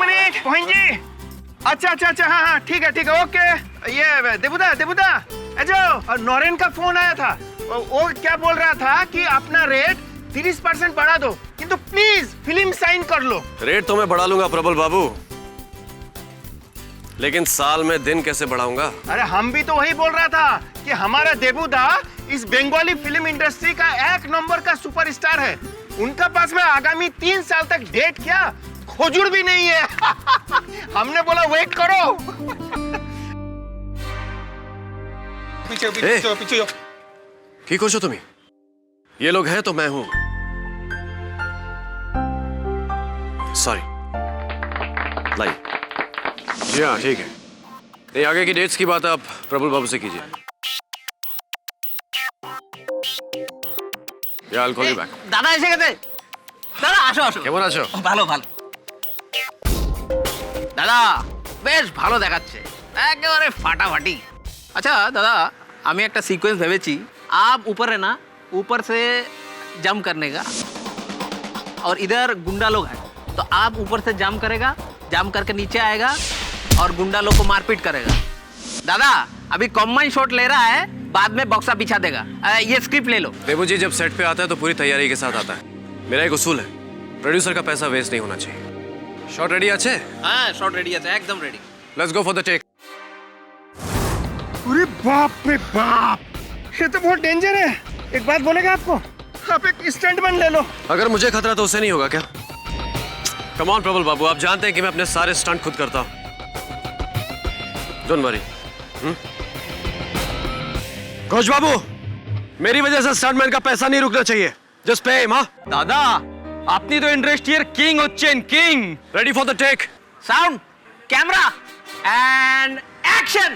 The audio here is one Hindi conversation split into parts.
मिनट मोहन जी। अच्छा हाँ ठीक है ओके। ये देबुदा अच्छा नौरेन का फोन आया था। वो क्या बोल रहा था कि अपना रेट 30% बढ़ा दो, किंतु प्लीज फिल्म साइन कर लो। रेट तो मैं बढ़ा लूंगा प्रबल बाबू, लेकिन साल में दिन कैसे बढ़ाऊंगा? अरे हम भी तो वही बोल रहा था कि हमारा देबुदा इस बंगाली फिल्म इंडस्ट्री का 1 नंबर का सुपरस्टार है। उनका पास में आगामी 3 साल तक डेट क्या खोजुर भी नहीं है। हमने बोला वेट करो। पीछे जाओ। ठीक हो जो तुम्ही? ये लोग हैं तो मैं हूं। सॉरी। लाइए। जी हाँ ठीक है। नहीं, आगे की डेट्स की बात आप प्रबल बाबू से कीजिए। या I'll call you back। दादा এসে গেছে। দাদা আসো। কেমন আছো? ভালো। দাদা বেশ ভালো দেখাচ্ছে, একেবারে ফাটাফাটি। अच्छा दादा আমি একটা সিকোয়েন্স ভেবেছি। आप ऊपर है ना, ऊपर से जंप करने का, और इधर गुंडा लोग हैं तो आप ऊपर से जंप करेगा, जंप करके नीचे आएगा और गुंडा लोग को मारपीट करेगा। दादा अभी कॉम्बाइन शॉट ले रहा है, बाद में बॉक्सा बिछा देगा। ये स्क्रिप्ट ले लो। देबू जी जब सेट पे आता है तो पूरी तैयारी के साथ आता है। मेरा एक उसूल है, प्रोड्यूसर का पैसा वेस्ट नहीं होना चाहिए। शॉट रेडी আছে? हाँ शॉट रेडी है, एकदम ready. Let's go for the take. अरे बाप रे बाप, ये तो बहुत डेंजर है। एक बात बोलेगा आपको, आप एक स्टंटमैन ले लो। अगर मुझे खतरा तो उससे नहीं होगा क्या? कम ऑन प्रबल बाबू, आप जानते हैं कि मैं अपने सारे स्टंट खुद करता हूँ। Don't worry. घोष बाबू, मेरी वजह से स्टंटमैन का पैसा नहीं रुकना चाहिए। Just pay him. दादा अपनी तो इंडस्ट्रियल किंग होच्छेन, king. Ready for the take. Sound, camera and action.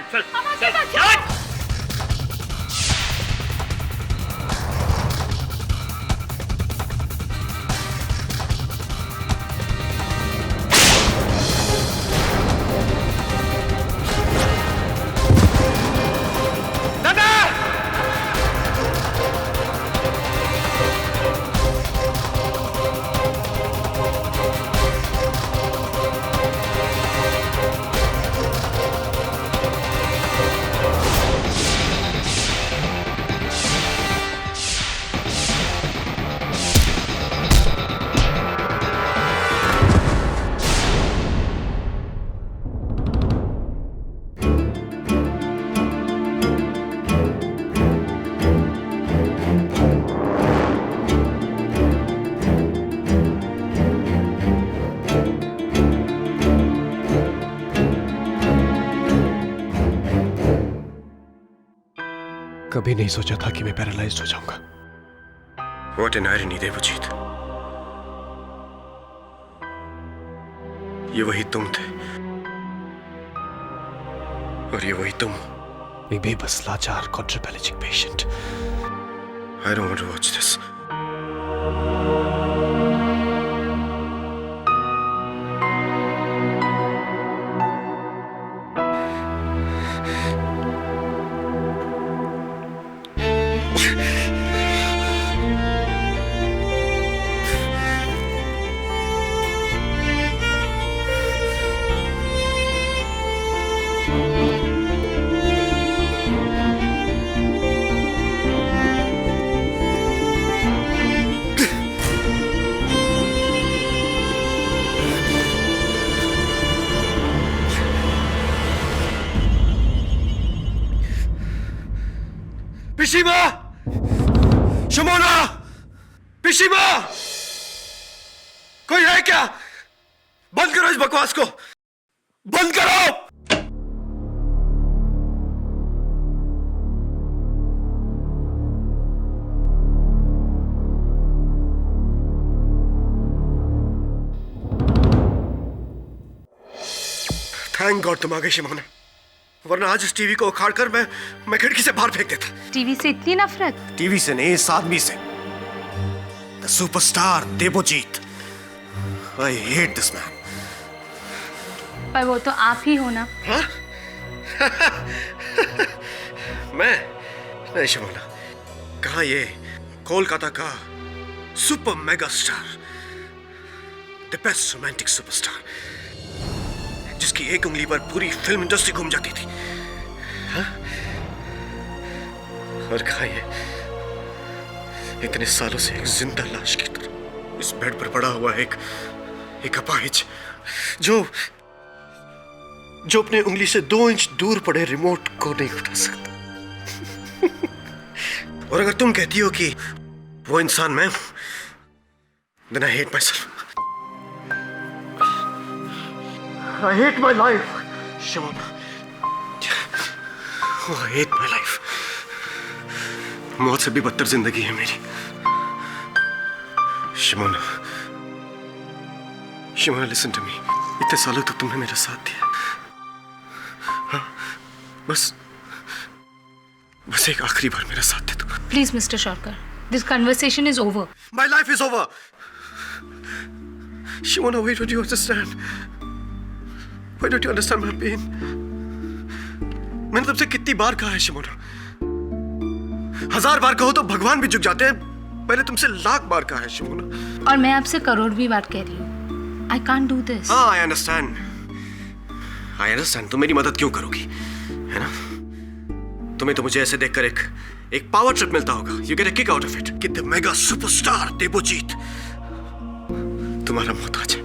कभी नहीं सोचा था कि मैं पैरालाइज्ड हो जाऊंगा। What an irony, Devjit. ये वही तुम थे और ये वही तुम हो। एक बेबस लाचार quadriplegic patient। I don't want to watch this। पिशीमा! शमोना! पिशीमा! कोई है क्या? बंद करो इस बकवास को! बंद करो! थैंक गॉड तुम आ गई शिमोना, वरना आज इस टीवी को उखाड़कर मैं खिड़की से बाहर फेंक देता। टीवी से इतनी नफरत? टीवी से नहीं, इस आदमी से। The superstar Devjit. I hate this man. पर वो तो आप ही हो ना। हाँ? मैं नहीं शिमोना, कहाँ ये कोलकाता का super mega star, the best romantic superstar. जिसकी एक उंगली पर पूरी फिल्म इंडस्ट्री घूम जाती थी, हाँ? और कहा ये इतने सालों से एक जिंदा लाश की तरह इस बेड पर पड़ा हुआ एक अपाहिज जो अपने उंगली से 2 इंच दूर पड़े रिमोट को नहीं उठा सकता। और अगर तुम कहती हो कि वो इंसान मैं हूं, then I hate myself. I hate my life, Shimona. Oh, I hate my life. मौत से भी बदतर जिंदगी है मेरी। Simona, Simona, listen to me. इतने सालों तक तुमने मेरा साथ दिया। हाँ, बस एक आखिरी बार मेरा साथ दे दो। Please, Mr. Sharkar, this conversation is over. My life is over. Shimona, why don't you understand? Why don't you understand my pain? मैंने तुमसे कितनी बार कहा है शिमोना, 1000 बार कहो तो भगवान भी झुक जाते हैं, मैंने तुमसे 1,00,000 बार कहा है शिमोना। और मैं आपसे करोड़वीं बार कह रही हूँ, I can't do this. हाँ, I understand. तुम मेरी मदद क्यों करोगी, है ना? तुम्हें तो मुझे ऐसे देखकर एक पावर ट्रिप मिलता होगा। You get a kick out of it. कि द मेगा सुपरस्टार देवजीत तुम्हारा मोहताज है,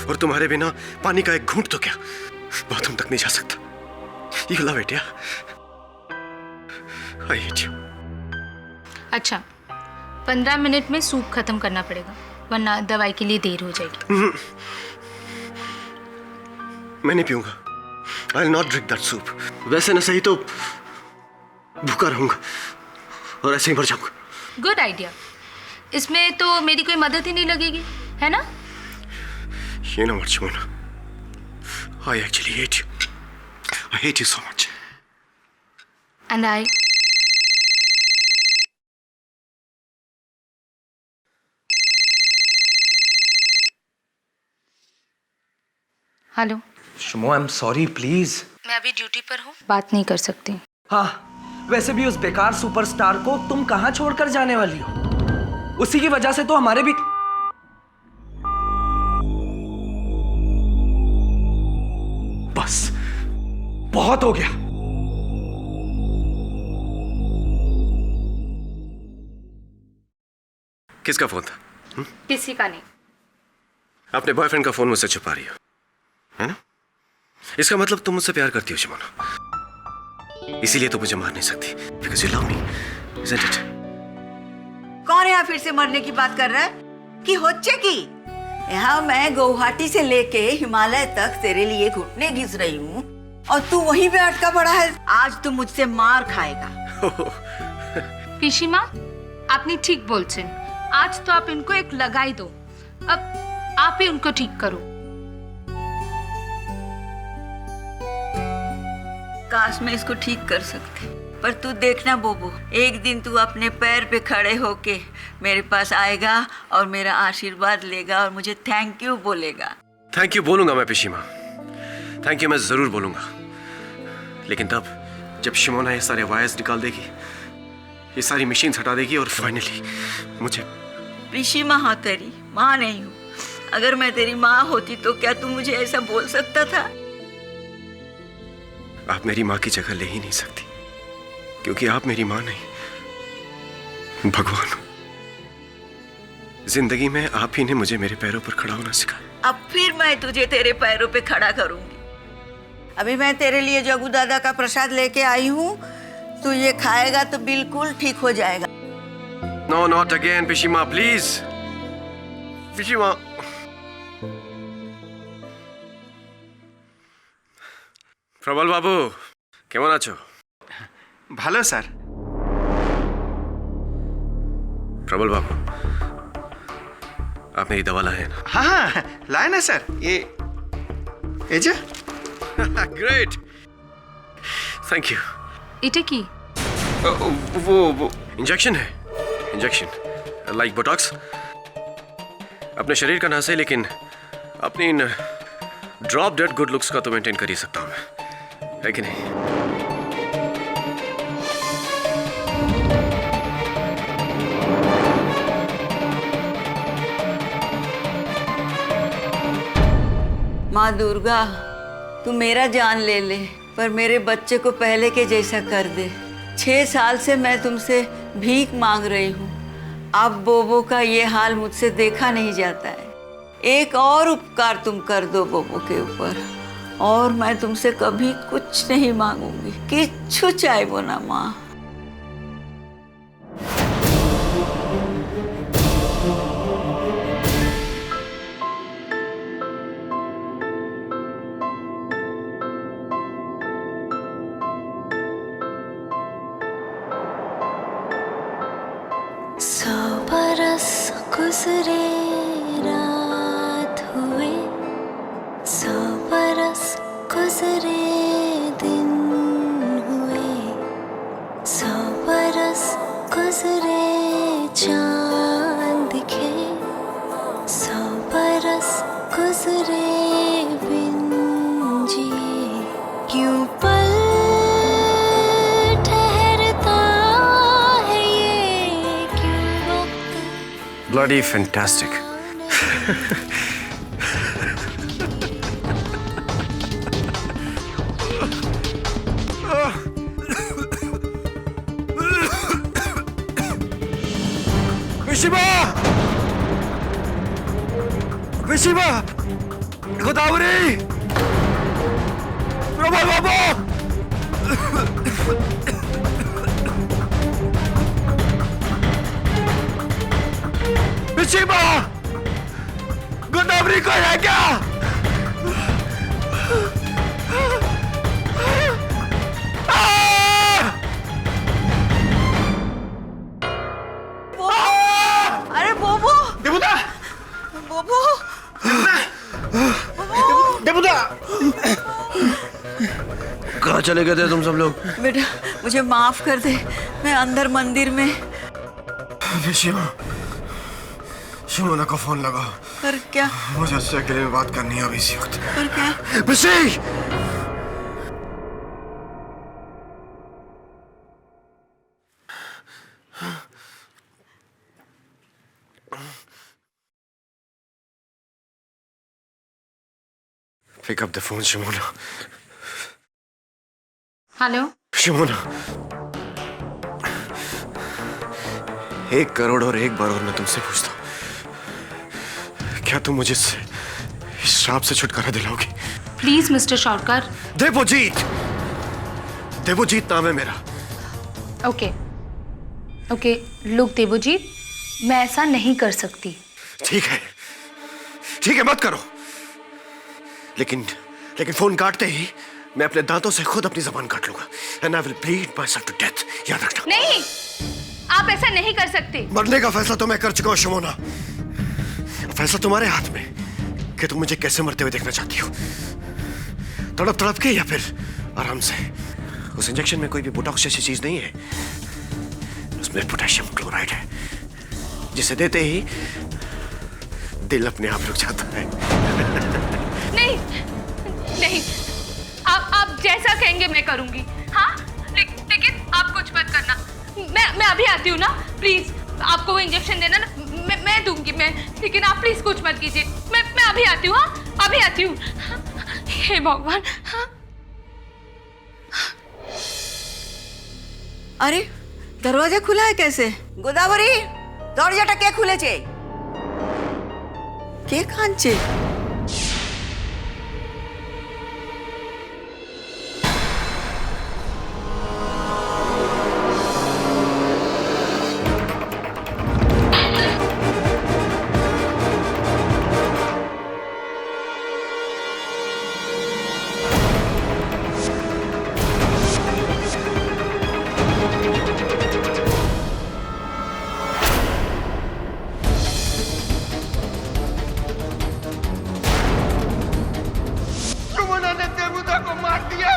और तुम्हारे बिना पानी का एक घूंट तो क्या बाथरूम तक नहीं जा सकता। You love it, yeah? I hate you. अच्छा, 15 मिनट में सूप खत्म करना पड़ेगा, वरना दवाई के लिए देर हो जाएगी। मैं नहीं पीऊंगा। I'll not drink that soup. वैसे न सही तो भूखा रहूंगा और ऐसे ही मर जाऊंगा। Good idea. इसमें तो मेरी कोई मदद ही नहीं लगेगी, है ना? You know what, Shimona? I actually hate you. I hate you so much. And I... hello Shumo, I am sorry, please. मैं अभी ड्यूटी पर हूँ, बात नहीं कर सकती। हाँ, वैसे भी उस बेकार सुपरस्टार को तुम कहाँ छोड़कर जाने वाली हो? उसी की वजह से तो हमारे भी... बस बहुत हो गया। किसका फोन था? किसी का नहीं। अपने बॉयफ्रेंड का फोन मुझसे छुपा रही हो, है ना? इसका मतलब तुम मुझसे प्यार करती हो शिमोना, इसीलिए तो मुझे मार नहीं सकती, because you love me, isn't it? कौन यहाँ फिर से मरने की बात कर रहा है कि होच्छे की? यहाँ मैं गुवाहाटी से लेके हिमालय तक तेरे लिए घुटने घिस रही हूँ और तू वहीं पे अटका पड़ा है। आज तू मुझसे मार खाएगा। पिशीमा, आपने ठीक बोलছেন। आज तो आप इनको एक लगाई दो, अब आप ही उनको ठीक करो। काश मैं इसको ठीक कर सकती, पर तू देखना बोबो, एक दिन तू अपने पैर पे खड़े होके मेरे पास आएगा और मेरा आशीर्वाद लेगा और मुझे थैंक यू बोलेगा। थैंक यू बोलूंगा मैं पिशीमा, थैंक यू मैं जरूर बोलूंगा, लेकिन तब जब शिमोना ये सारे वायर्स निकाल देगी, ये सारी मशीन्स हटा देगी और फाइनली मुझे... पिशीमा हाँ तेरी माँ नहीं हूँ। अगर मैं तेरी माँ होती तो क्या तू मुझे ऐसा बोल सकता था? आप मेरी माँ की जगह ले ही नहीं सकती, क्योंकि आप मेरी माँ नहीं, भगवान हो। जिंदगी में आप ही ने मुझे मेरे पैरों पर खड़ा होना सिखाया। अब फिर मैं तुझे तेरे पैरों पे खड़ा करूंगी। अभी मैं तेरे लिए जगू दादा का प्रसाद लेके आई हूँ, तू ये खाएगा तो बिल्कुल ठीक हो जाएगा। नो, नॉट अगेन पिशीमा, प्लीज पिशीमा। प्रबल बाबू, কেমন আছো? ভালো স্যার। प्रबल बाबू, आप मेरी दवा लाए ना? हाँ हाँ लाए ना सर, ये जो ग्रेट, थैंक यू। এটা কি? वो इंजेक्शन है, इंजेक्शन लाइक बोटॉक्स। अपने शरीर का नाश है, लेकिन अपनी इन ड्रॉप डेड गुड लुक्स का तो मेंटेन कर ही सकता हूं मैं, है कि नहीं? माँ दुर्गा, तू मेरा जान ले ले, पर मेरे बच्चे को पहले के जैसा कर दे। 6 साल से मैं तुमसे भीख मांग रही हूँ। अब बोबो का ये हाल मुझसे देखा नहीं जाता है। एक और उपकार तुम कर दो बोबो के ऊपर, और मैं तुमसे कभी कुछ नहीं मांगूंगी। किच्छु चाहबो ना माँ। गुजरे रात हुए, 100 बरस गुजरे दिन हुए, 100 बरस गुजरे चांद दिखे, 100 बरस गुजरे बिन जिए, क्यों पल ठहरता है ये, क्यों वक्त Bloody fantastic. Mishima! Mishima! Godavari! Prabha Baba! Mishima! Godavari को है क्या? अरे बोबो, देवुदा, बोबो, देवुदा, कहाँ चले गए थे तुम सब लोग? बेटा मुझे माफ कर दे, मैं अंदर मंदिर में। शिमा, शिमोना को फोन लगा। पर क्या? मुझे उससे अकेले में बात करनी है अभी इसी वक्त। पर क्या? बिशी! Pick up the phone, Shimona. Hello. Simona, 1 crore और 1 बार और मैं तुमसे पूछता हूँ, क्या तुम मुझे इस श्राप से छुटकारा दिलाओगी? Please mister Shaurkar. देवजीत, देवजीत नाम है मेरा। ओके ओके, लुक देवजीत, मैं ऐसा नहीं कर सकती। ठीक है, ठीक है, मत करो। लेकिन फोन काटते ही मैं अपने दांतों से खुद अपनी जबान काट लूंगा। And I will bleed myself to death. याद रखना। नहीं, आप ऐसा नहीं कर सकते। मरने का फैसला तो मैं कर चुका हूं शिमोना। फैसला तुम्हारे हाथ में कि तुम मुझे कैसे मरते हुए देखना चाहती हो, तड़प तड़प के या फिर आराम से। उस इंजेक्शन में कोई भी बोटॉक्स जैसी चीज नहीं है, उसमें पोटेशियम क्लोराइड है, जिसे देते ही दिल अपने आप रुक जाता है। नहीं नहीं, आप जैसा कहेंगे मैं करूंगी। हाँ, लेकिन आप कुछ मत करना। मैं अभी आती हूँ ना, प्लीज। आपको वो इंजेक्शन देना ना, मैं दूंगी मैं, लेकिन आप प्लीज कुछ मत कीजिए। मैं अभी आती हूँ। हाँ, अभी आती हूँ। हे भगवान। हाँ। अरे दरवाजा खुला है कैसे? गोदावरी, दरवाजाटा কে খুলেছে? কে কাঁদছে? सुमना ने देवुदा को मार दिया।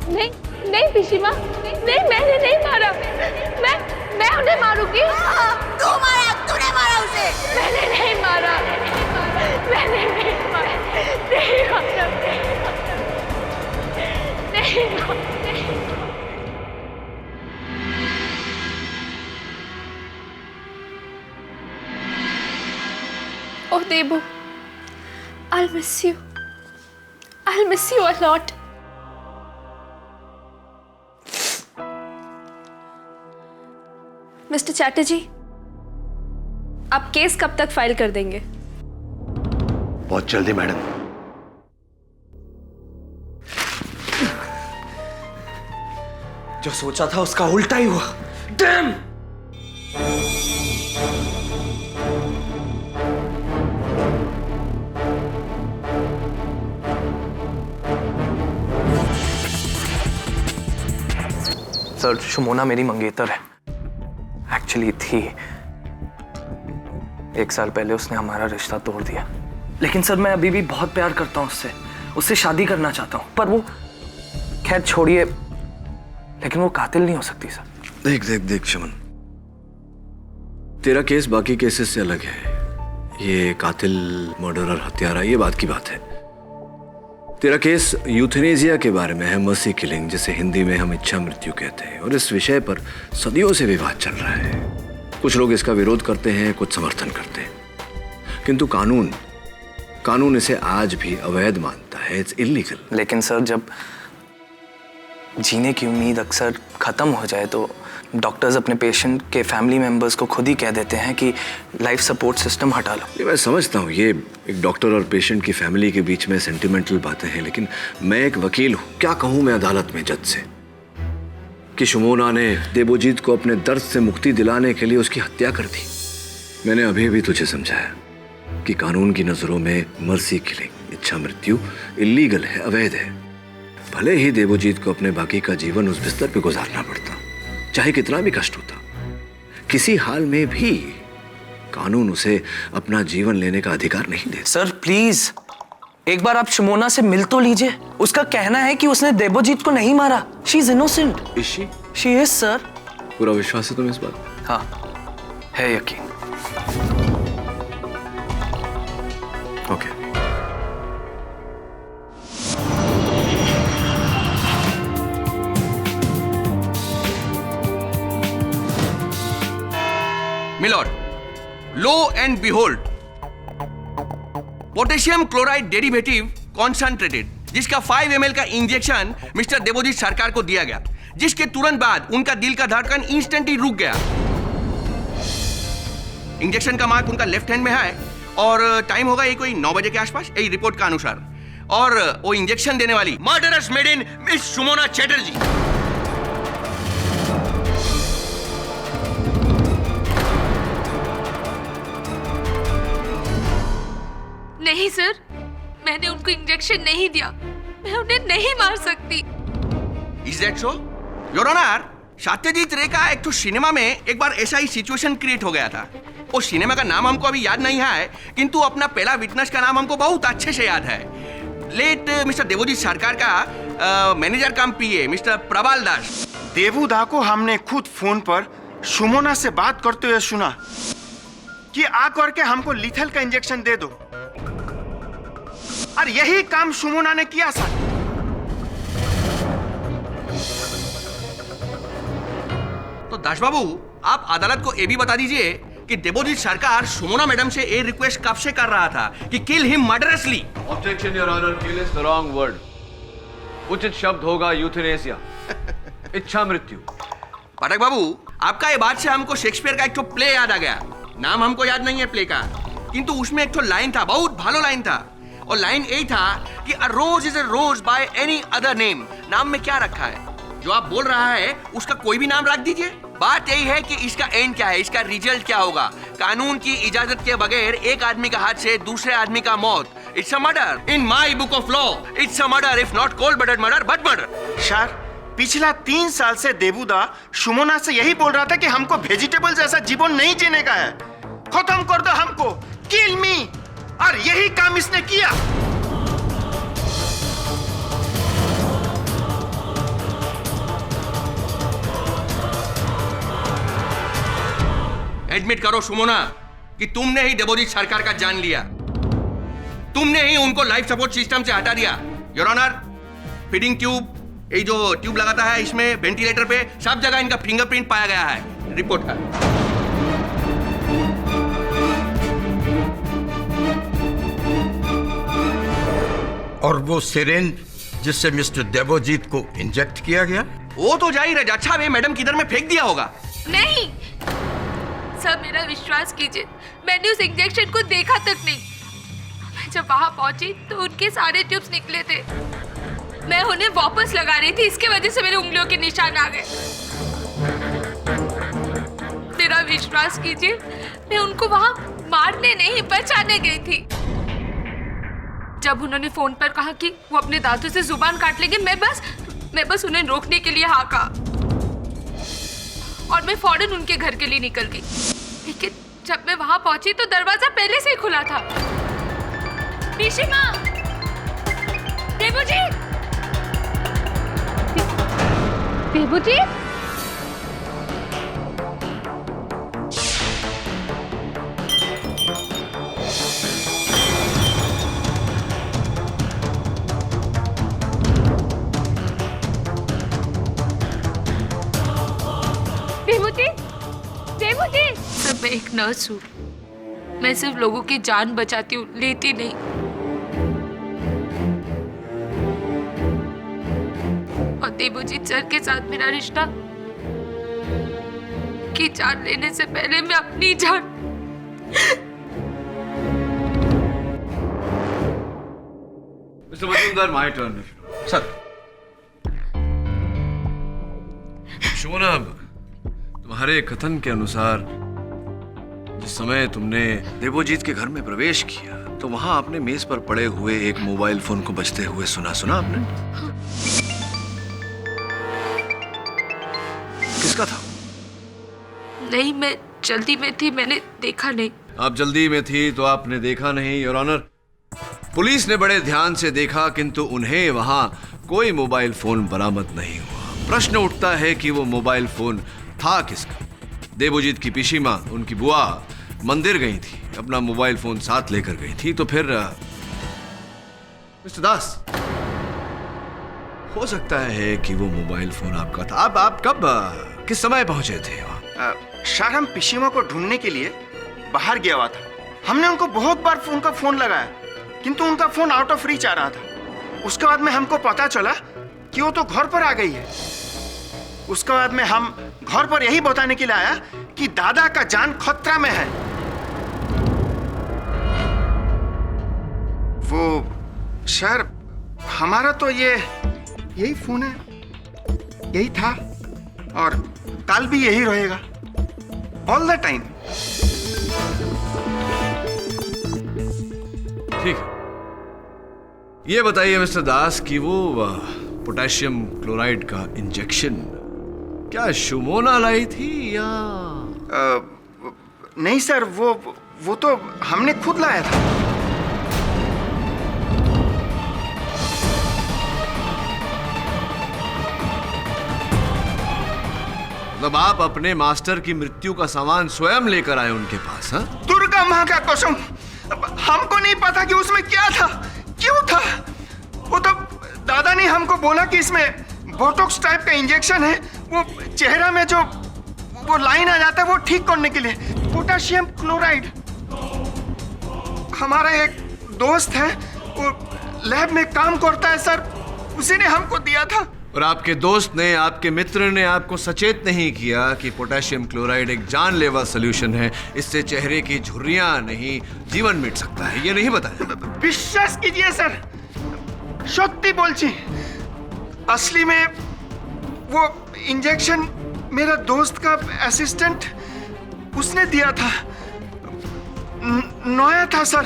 नहीं नहीं पिशीमा, नहीं, मैंने नहीं मारा। मैं उन्हें मारूंगी। तू मारा, तूने मारा उसे। मैंने नहीं मारा, मैंने नहीं मारा, नहीं मारा, नहीं मारा। Debu. I'll miss you. I'll miss you a lot. Mister Chatterjee, आप केस कब तक फाइल कर देंगे? बहुत जल्दी मैडम। जो सोचा था उसका उल्टा ही हुआ। डैम! सर, शुमोना मेरी मंगेतर है। एक्चुअली थी। 1 साल पहले उसने हमारा रिश्ता तोड़ दिया। लेकिन सर, मैं अभी भी बहुत प्यार करता हूँ उससे शादी करना चाहता हूँ। पर वो, खैर छोड़िए, लेकिन वो कातिल नहीं हो सकती सर। देख शमन, तेरा केस बाकी केसेस से अलग है। ये कातिल, मर्डरर, हत्यारा, ये बात की बात है। तेरा केस यूथेनेसिया के बारे में है, मर्सी किलिंग, जिसे हिंदी में हम इच्छा मृत्यु कहते हैं। और इस विषय पर सदियों से विवाद चल रहा है। कुछ लोग इसका विरोध करते हैं, कुछ समर्थन करते हैं, किंतु कानून इसे आज भी अवैध मानता है। It's illegal. लेकिन सर, जब जीने की उम्मीद अक्सर खत्म हो जाए तो डॉक्टर्स अपने पेशेंट के फैमिली मेंबर्स को खुद ही कह देते हैं कि लाइफ सपोर्ट सिस्टम हटा लो। ये मैं समझता हूँ, ये एक डॉक्टर और पेशेंट की फैमिली के बीच में सेंटिमेंटल बातें हैं, लेकिन मैं एक वकील हूँ। क्या कहूँ मैं अदालत में जज से कि शुमोना ने देबोजीत को अपने दर्द से मुक्ति दिलाने के लिए उसकी हत्या कर दी। मैंने अभी भी तुझे समझाया कि कानून की नजरों में मर्सी किलिंग, इच्छा मृत्यु, इलीगल है, अवैध है। भले ही देबोजीत को अपने बाकी का जीवन उस बिस्तर पे गुजारना पड़ता, चाहे कितना भी कष्ट होता, किसी हाल में भी कानून उसे अपना जीवन लेने का अधिकार नहीं देता। सर प्लीज, एक बार आप शुमोना से मिल तो लीजिए। उसका कहना है कि उसने देबोजीत को नहीं मारा। She is innocent. She is sir. पूरा विश्वास है तुम्हें इस बात? हाँ, है यकीन। Okay. Milord, lo and behold, potassium chloride derivative concentrated, जिसका 5 ml का इंजेक्शन मिस्टर देबोजीत सरकार को दिया गया, जिसके तुरंत बाद उनका दिल का धड़कन इंस्टेंटली रुक गया। इंजेक्शन का मार्क उनका लेफ्ट हैंड में है और टाइम होगा ये कोई 9 बजे के आसपास, यही रिपोर्ट का अनुसार। और वो इंजेक्शन देने वाली murderous made in miss Shumona Chatterjee. नहीं सर, मैंने उनको इंजेक्शन नहीं दिया। मैं उन्हें नहीं मार सकती। Is that so? Your Honor, Satyajit रे का एक तो सिनेमा में एक बार ऐसा ही सिचुएशन क्रिएट हो गया था। वो सिनेमा का नाम हमको अभी याद नहीं है, किंतु अपना पहला विटनेस का नाम हमको बहुत अच्छे से याद है। लेट मिस्टर देबोजीत सरकार का मैनेजर कम पीए मिस्टर प्रबाल दास। देबूदा को हमने खुद फोन पर शुमोना से बात करते हुए सुना कि आ करके हमको लीथल का इंजेक्शन दे दो, और यही काम शुमोना ने किया सर। तो दास बाबू, आप अदालत को ये भी बता दीजिए कि देबोजीत सरकार शुमोना मैडम से ये रिक्वेस्ट कब से कर रहा था कि kill him murderously. Objection your honour, kill is the wrong word. उचित शब्द होगा यूथेनेसिया, इच्छा मृत्यु। पाठक बाबू, आपका ये बात से हमको शेक्सपियर का एक तो प्ले याद आ गया। नाम हमको याद नहीं है प्ले का, किंतु उसमें एक तो लाइन था, बहुत भालो लाइन था। और लाइन यही था कि a rose is a rose by any other name. नाम में क्या रखा है? जो आप बोल रहा है उसका कोई भी नाम रख दीजिए। बात यही है कि इसका एंड क्या है, इसका रिजल्ट क्या होगा। कानून की इजाजत के बगैर एक आदमी का हाथ से दूसरे आदमी का मौत, it's a murder. In my book of law it's a murder, if not cold blooded murder but murder. Sir, पिछला 3 साल से देबूदा शुमोना से यही बोल रहा था कि हमको वेजिटेबल जैसा जीवन नहीं जीने का है, खत्म कर दो हमको, किल मी, और यही काम इसने किया। एडमिट करो शुमोना कि तुमने ही देबोजीत सरकार का जान लिया, तुमने ही उनको लाइफ सपोर्ट सिस्टम से हटा दिया। योर ऑनर, फीडिंग ट्यूब, ये जो ट्यूब लगाता है इसमें, वेंटिलेटर पे, सब जगह इनका फिंगरप्रिंट पाया गया है। रिपोर्ट है। और वो सिरेंज जिससे मिस्टर देवोजीत को इंजेक्ट किया गया? वो तो जा ही रहा। अच्छा वे मैडम किधर में फेंक दिया होगा। नहीं सर, मेरा विश्वास कीजिए, मैंने उस इंजेक्शन को देखा तक नहीं। मैं जब वहां पहुंची तो उनके सारे ट्यूब्स निकले थे। मैं उन्हें वापस लगा रही थी, इसके वजह से मेरे उंगलियों के निशान आ गए। मेरा विश्वास कीजिए, मैं उनको वहां मारने नहीं बचाने गई थी। जब उन्होंने फोन पर कहा कि वो अपने दांतों से जुबान काट लेंगे, मैं बस उन्हें रोकने के लिए हाँ कहा और मैं फौरन उनके घर के लिए निकल गई। लेकिन जब मैं वहां पहुंची तो दरवाजा पहले से ही खुला था। पिशीमा, देवूजी, देवूजी, सर मैं एक नर्स हूँ। मैं सिर्फ लोगों की जान बचाती हूँ, लेती नहीं। और देवजीत सर के साथ मेरा रिश्ता की जान लेने से पहले मैं अपनी जान। Mister Majumdar, my turn. Sir Shona, तुम्हारे कथन के अनुसार जिस समय तुमने देवोजीत के घर में प्रवेश किया तो वहां आपने मेज पर पड़े हुए एक मोबाइल फोन को बजते हुए सुना आपने? किसका था? नहीं, मैं जल्दी में थी, मैंने देखा नहीं। आप जल्दी में थी तो आपने देखा नहीं, योर ऑनर। पुलिस ने बड़े ध्यान से देखा किंतु उन्हें वहां कोई मोबाइल फोन बरामद नहीं हुआ। प्रश्न उठता है कि वो मोबाइल फोन था किसका? देवोजीत की पिशीमा, उनकी बुआ, मंदिर गई थी, अपना मोबाइल फोन साथ लेकर गई थी, तो फिर मिस्टर दास, हो सकता है कि वो मोबाइल फोन आपका था। आप कब किस समय पहुंचे थे वहां? सर हम पिशीमा को ढूंढने के लिए बाहर गया हुआ था। हमने उनको बहुत बार फोन लगाया किंतु उनका फोन आउट ऑफ रीच आ रहा था। उसके बाद में हमको पता चला कि वो तो घर पर आ गई है। उसके बाद में हम घर पर यही बताने के लिए आया कि दादा का जान खतरा में है। वो सर हमारा तो यही फोन है, यही था और कल भी यही रहेगा, ऑल द टाइम। ठीक है, ये बताइए मिस्टर दास कि वो पोटेशियम क्लोराइड का इंजेक्शन क्या शुमोना लाई थी या? नहीं सर, वो तो हमने खुद लाया था। मतलब आप अपने मास्टर की मृत्यु का सामान स्वयं लेकर आए उनके पास? हाँ, दुर्गा माँ का कसम, हमको नहीं पता कि उसमें क्या था, क्यों था। वो तो दादा ने हमको बोला कि इसमें बोटॉक्स टाइप का इंजेक्शन है, वो चेहरा में जो वो लाइन आ जाता है वो ठीक करने के लिए। Potassium chloride. हमारा एक दोस्त है, वो लैब में काम करता है सर, उसी ने हमको दिया था। और आपके दोस्त ने, आपके मित्र ने आपको सचेत नहीं किया कि पोटेशियम क्लोराइड एक जानलेवा सॉल्यूशन है, इससे चेहरे की झुर्रियां नहीं जीवन मिट सकता है, ये नहीं बताया? विश्वास कीजिए सर, सत्य बोलছি, असली में वो इंजेक्शन मेरा दोस्त का असिस्टेंट उसने दिया था। नया था सर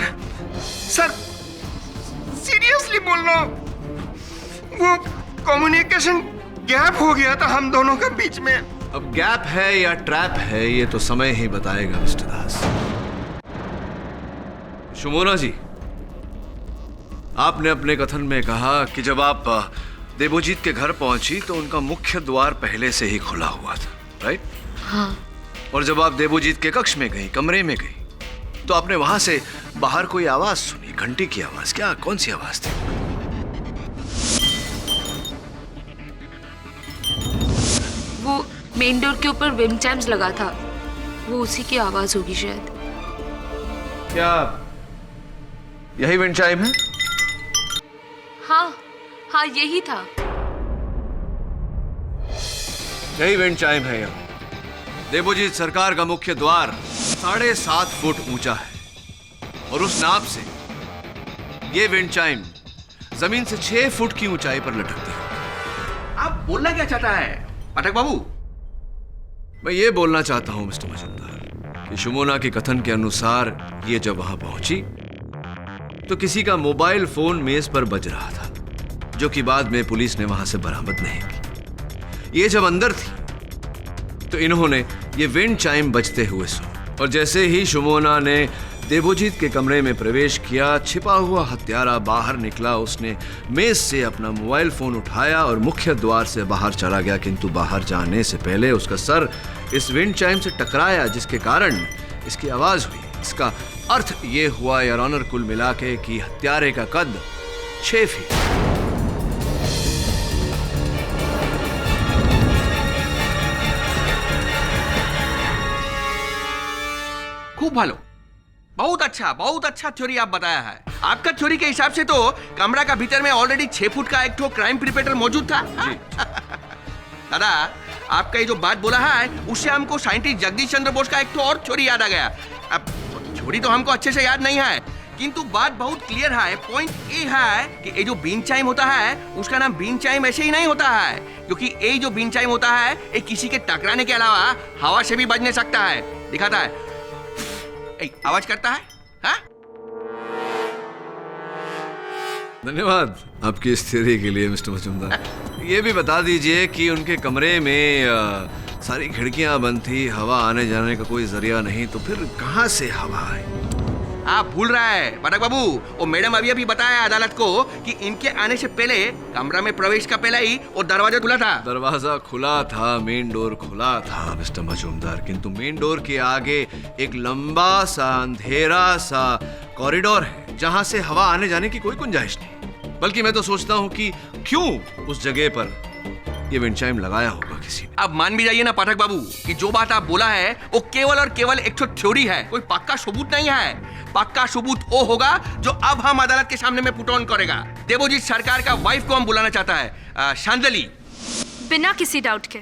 सीरियसली बोल रहा हूं, वो कम्युनिकेशन गैप हो गया था हम दोनों के बीच में। अब गैप है या ट्रैप है ये तो समय ही बताएगा मिस्टर दास। शुमोना जी, आपने अपने कथन में कहा कि जब आप देवोजीत के घर पहुंची तो उनका मुख्य द्वार पहले से ही खुला हुआ था, राइट? हाँ। और जब आप देवोजीत के कक्ष में गई, कमरे में गई, तो आपने वहां से बाहर कोई आवाज सुनी, घंटी की आवाज। क्या, कौन सी आवाज थी? वो मेन डोर के ऊपर विंड चाइम्स लगा था, वो उसी की आवाज होगी शायद। क्या यही विंड चाइम है? हाँ हाँ यही था। यही विंड चाइम है यहाँ। देवोजीत सरकार का मुख्य द्वार 7.5 फुट ऊंचा है और उस नाप से ये विंड चाइम जमीन से 6 फुट की ऊंचाई पर लटकती है। आप बोलना क्या चाहता है पाठक बाबू? मैं ये बोलना चाहता हूं मिस्टर मजुमदार कि शुमोना के कथन के अनुसार ये जब वहां पहुंची तो किसी का मोबाइल फोन मेज पर बज रहा था, जो कि बाद में पुलिस ने वहां से बरामद नहीं की। ये जब अंदर थी तो इन्होंने ये विंड चाइम बजते हुए सुना और जैसे ही शुमोना ने देवोजीत के कमरे में प्रवेश किया, छिपा हुआ हत्यारा बाहर निकला। उसने मेज से अपना मोबाइल फोन उठाया और मुख्य द्वार से बाहर चला गया, किंतु बाहर जाने से पहले उसका सर इस विंड चाइम से टकराया, जिसके कारण इसकी आवाज हुई। इसका अर्थ ये हुआ योर ऑनर कुल मिला के कि हत्यारे का कद 6 फीट। खूब भालो, बहुत अच्छा थ्योरी आप बताया है। आपका थ्योरी के हिसाब से तो कमरा का भीतर में ऑलरेडी 6 फुट का एक क्राइम प्रिपेटर मौजूद था। दादा, आपका ये जो बात बोला है उससे हमको साइंटिस्ट जगदीश चंद्र बोस का एक और थ्योरी याद आ गया। अब थ्योरी तो हमको अच्छे से याद नहीं है, किंतु बात बहुत क्लियर है। पॉइंट ये है कि ये जो बीन चाइम होता है उसका नाम बीन चाइम ऐसे ही नहीं होता है, क्योंकि ये जो बीन चाइम होता है ये किसी के टकराने के अलावा हवा से भी बजने सकता है, दिखाता है, आवाज करता है। हाँ? धन्यवाद आपकी इस थ्योरी के लिए मिस्टर मजुमदार। ये भी बता दीजिए कि उनके कमरे में सारी खिड़कियां बंद थी, हवा आने जाने का कोई जरिया नहीं, तो फिर कहां से हवा आई? आप भूल रहा है पाठक बाबू, वो मैडम अभी बताया अदालत को कि इनके आने से पहले कमरा में प्रवेश का पहले ही वो दरवाजा खुला था। दरवाजा खुला था, मेन डोर खुला था मिस्टर मजुमदार, किंतु मेन डोर के आगे एक लंबा सा अंधेरा सा कॉरिडोर है जहां से हवा आने जाने की कोई गुंजाइश नहीं। बल्कि मैं तो सोचता हूं कि क्यों उस जगह पर ये विंड चाइम लगाया होगा किसी ने। अब मान भी जाइए ना पाठक बाबू कि जो बात आप बोला है वो केवल और केवल एक थ्योरी है, कोई पक्का सबूत नहीं है। पक्का सबूत वो होगा जो अब हम अदालत के सामने में पुट ऑन करेगा। देवोजीत सरकार का वाइफ को हम बुलाना चाहता है, शांदली। बिना किसी डाउट के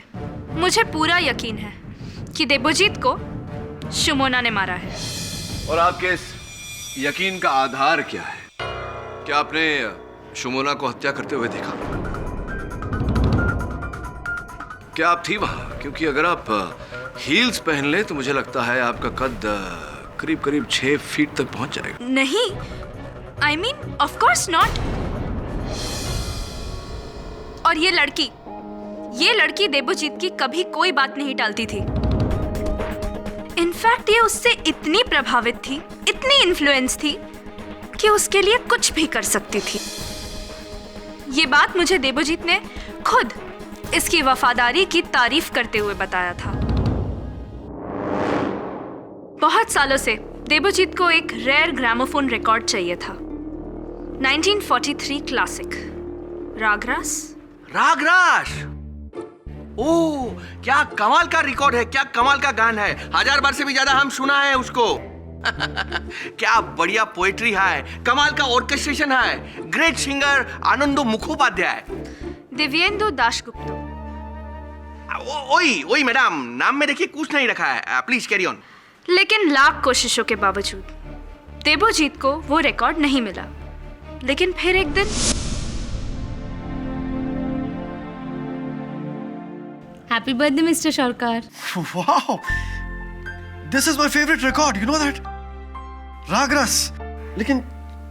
मुझे पूरा यकीन है कि देवोजीत को शुमोना ने मारा है। और आपके इस यकीन का आधार क्या है? क्या आपने शुमोना को हत्या करते हुए देखा? क्या आप थी वहां? क्योंकि अगर आप हील्स पहन ले तो मुझे लगता है आपका कद करीब 6 फीट तक पहुंच जाएगा। नहीं, I mean, of course not. और ये लड़की देवोजीत की कभी कोई बात नहीं टालती थी। इनफैक्ट ये उससे इतनी प्रभावित थी, इतनी इन्फ्लुएंस थी कि उसके लिए कुछ भी कर सकती थी। ये बात मुझे देवोजीत ने खुद इसकी वफादारी की तारीफ करते हुए बताया था। बहुत सालों से देवोजीत को एक रेयर ग्रामोफोन रिकॉर्ड चाहिए था। 1943 क्लासिक रागरास। ओह, क्या कमाल का रिकॉर्ड है, क्या कमाल का गान है। 1000 बार से भी ज्यादा हम सुना है उसको। क्या बढ़िया पोएट्री है, कमाल का ऑर्केस्ट्रेशन है। Great singer Anando Mukhopadhyay, Dibyendu Dasgupta. ओई मैडम, नाम में देखिए कुछ नहीं रखा है। Please carry on. लेकिन लाख कोशिशों के बावजूद देवोजीत को वो रिकॉर्ड नहीं मिला। लेकिन फिर एक दिन हैप्पी बर्थडे मिस्टर सरकार। Wow, this is my favorite record. You know that? रागरस। लेकिन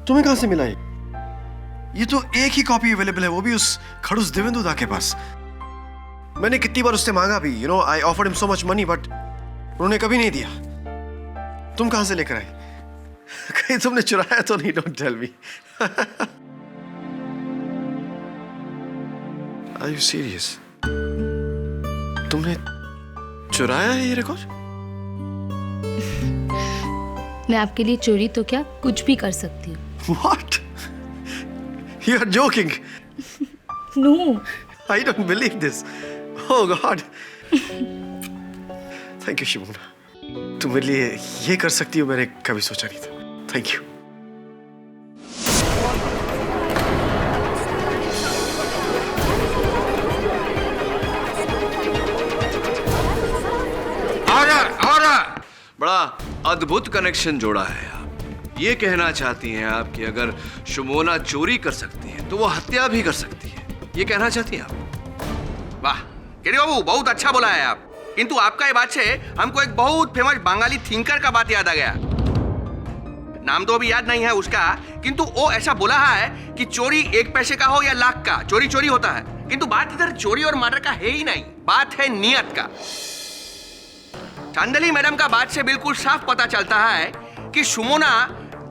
तुम्हें कहां से मिला ये तो एक ही कॉपी अवेलेबल है, वो भी उस खड़ूस देवेंदु दा के पास। मैंने कितनी बार उससे मांगा भी, I offered him so much money, but उन्होंने कभी नहीं दिया। तुम कहां से लेकर आए? कहीं तुमने चुराया तो नहीं? Don't tell me. Are you serious? तुमने चुराया है ये रिकॉर्ड? मैं आपके लिए चोरी तो क्या कुछ भी कर सकती हूँ। What? You are joking. No. I don't believe this. Oh God. Thank you, Simona. तुम मेरे लिए ये कर सकती हो, मैंने कभी सोचा नहीं था। Thank you. बड़ा अद्भुत कनेक्शन जोड़ा है आप। ये कहना चाहती हैं आप कि अगर शुमोना चोरी कर सकती है तो वो हत्या भी कर सकती है, ये कहना चाहती हैं आप? वाह केरी बाबू, बहुत अच्छा बोला है आप। किंतु आपका ये बात से हमको एक बहुत फेमस बंगाली थिंकर का बात याद आ गया। नाम तो अभी याद नहीं है उसका, किंतु वो ऐसा बोला है कि चोरी 1 पैसे का हो या लाख का, चोरी चोरी होता है। किंतु बात इधर चोरी और मर्डर का है ही नहीं, बात है नियत का। चांदनी मैडम का बात से बिल्कुल साफ पता चलता है कि सुमोना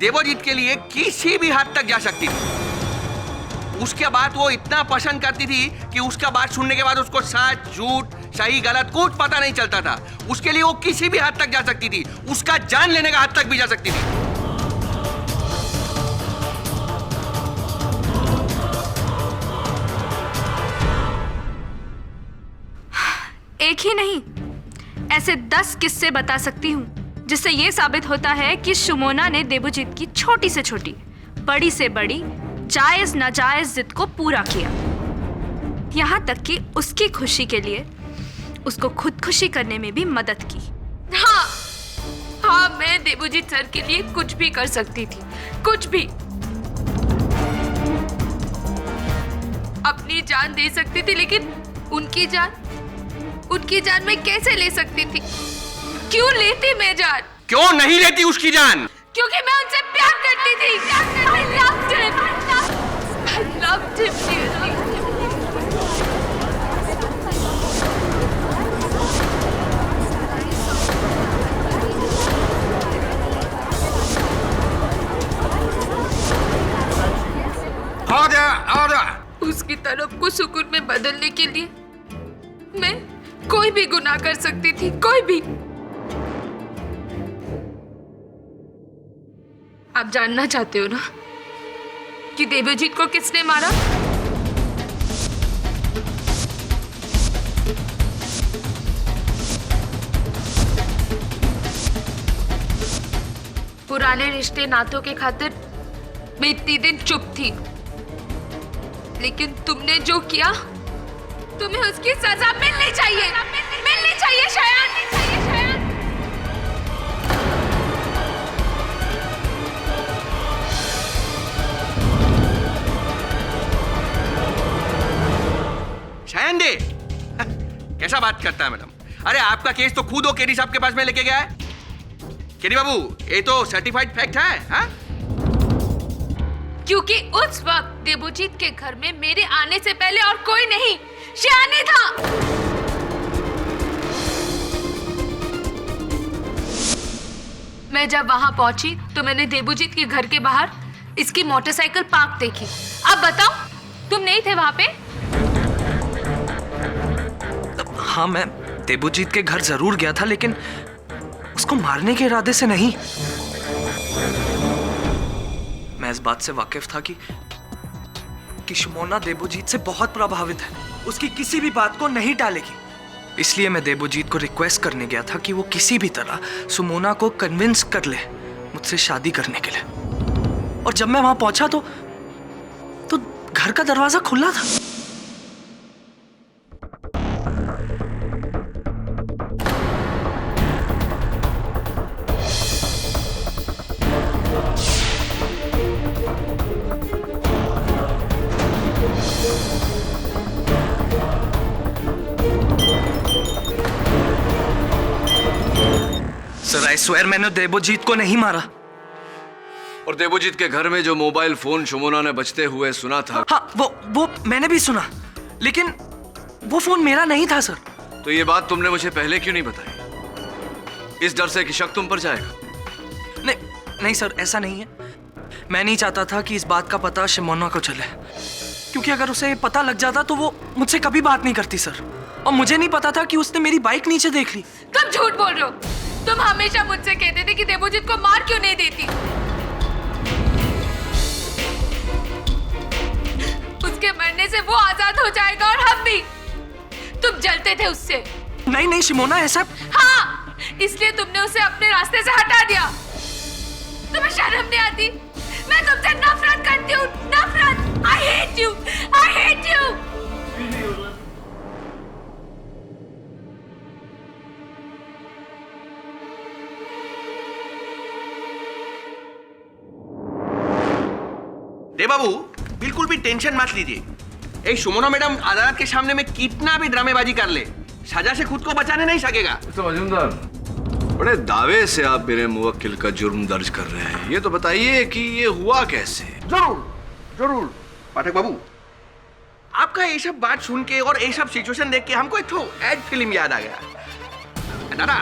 देवजीत के लिए किसी भी हद तक जा सकती थी। उसके बाद वो इतना पसंद करती थी कि उसका बात सुनने के बाद उसको सच झूठ सही गलत कुछ पता नहीं चलता था। उसके लिए वो किसी भी हद तक जा सकती थी, उसका जान लेने का हद तक भी जा सकती थी। एक ही नहीं, ऐसे 10 किस्से बता सकती हूँ जिससे ये साबित होता है कि सुमोना ने देवजीत की छोटी से छोटी, बड़ी से बड़ी, जायज नाजायज जिद को पूरा किया। यहाँ तक कि उसकी खुशी के लिए उसको खुदकुशी करने में भी मदद की। हाँ, मैं देवजीत सर के लिए कुछ भी कर सकती थी, कुछ भी। अपनी जान दे सकती थी, लेकिन उनकी जान मैं कैसे ले सकती थी? क्यों लेती मैं जान? क्यों नहीं लेती उसकी जान? क्योंकि मैं उनसे प्यार करती थी। I loved him. I loved him dearly. उसकी तरफ को सुकून में बदलने के लिए मैं कोई भी गुनाह कर सकती थी, कोई भी। आप जानना चाहते हो ना कि देवजीत को किसने मारा? पुराने रिश्ते नातों के खातिर मैं इतनी दिन चुप थी, लेकिन तुमने जो किया, तुम्हें उसकी सजा मिलनी चाहिए, मिलनी चाहिए शायद। शायंदे कैसा बात करता है मैडम? अरे आपका केस तो खुद वो केडी साहब के पास में लेके गया है। केडी बाबू, ये तो सर्टिफाइड फैक्ट है, हाँ? क्योंकि उस वक्त देवजीत के घर में मेरे आने से पहले और कोई नहीं, शायनी था। मैं जब वहां पहुंची तो मैंने देवजीत के घर के बाहर इसकी मोटरसाइकिल पार्क देखी। अब बताओ, तुम नहीं थे वहां पे? हाँ, मैं देवजीत के घर जरूर गया था, लेकिन उसको मारने के इरादे से नहीं। मैं इस बात से वाकिफ था कि सुमोना देवजीत से बहुत प्रभावित है, उसकी किसी भी बात को नहीं टालेगी। इसलिए मैं देवजीत को रिक्वेस्ट करने गया था कि वो किसी भी तरह सुमोना को कन्विंस कर ले मुझसे शादी करने के लिए। और जब मैं वहां पहुंचा तो घर का दरवाजा खुला था। सर, आई स्वेयर मैंने देवजीत को नहीं मारा। और देवजीत के घर में जो मोबाइल फोन सुमोना ने बजते हुए सुना था, हाँ, वो मैंने भी सुना, लेकिन वो फोन मेरा नहीं था सर। तो ये बात तुमने मुझे पहले क्यों नहीं बताई? इस डर से कि शक तुम पर जाएगा? नहीं सर, ऐसा नहीं है। मैं नहीं चाहता था कि इस बात का पता सुमोना को चले, क्योंकि अगर उसे पता लग जाता तो वो मुझसे कभी बात नहीं करती सर। और मुझे नहीं पता था कि उसने मेरी बाइक नीचे देख ली। तुम झूठ बोल रहे हो। तुम हमेशा मुझसे कहते थे कि देवजीत को मार क्यों नहीं देती। उसके मरने से वो आजाद हो जाएगा और हम भी। तुम जलते थे उससे। नहीं सुमोना, ऐसा। हाँ, इसलिए तुमने उसे अपने रास्ते से हटा दिया। तुम्हें शर्म नहीं आती? मैं तुमसे नफरत करती हूँ, नफरत। I hate you, I hate you। बाबू बिल्कुल भी टेंशन मत लीजिए। सुमोना मैडम अदालत के सामने में कितना भी ड्रामेबाजी कर ले, सजा से खुद को बचाने नहीं सकेगा। तो मजूमदार, बड़े दावे से आप मेरे मुवक्किल का जुर्म दर्ज कर रहे हैं। ये तो बताइए कि ये हुआ कैसे? जरूर जरूर पाठक बाबू, आपका ये सब बात सुन के और ये सब सिचुएशन देख के हमको एक तो एड फिल्म याद आ गया। दादा,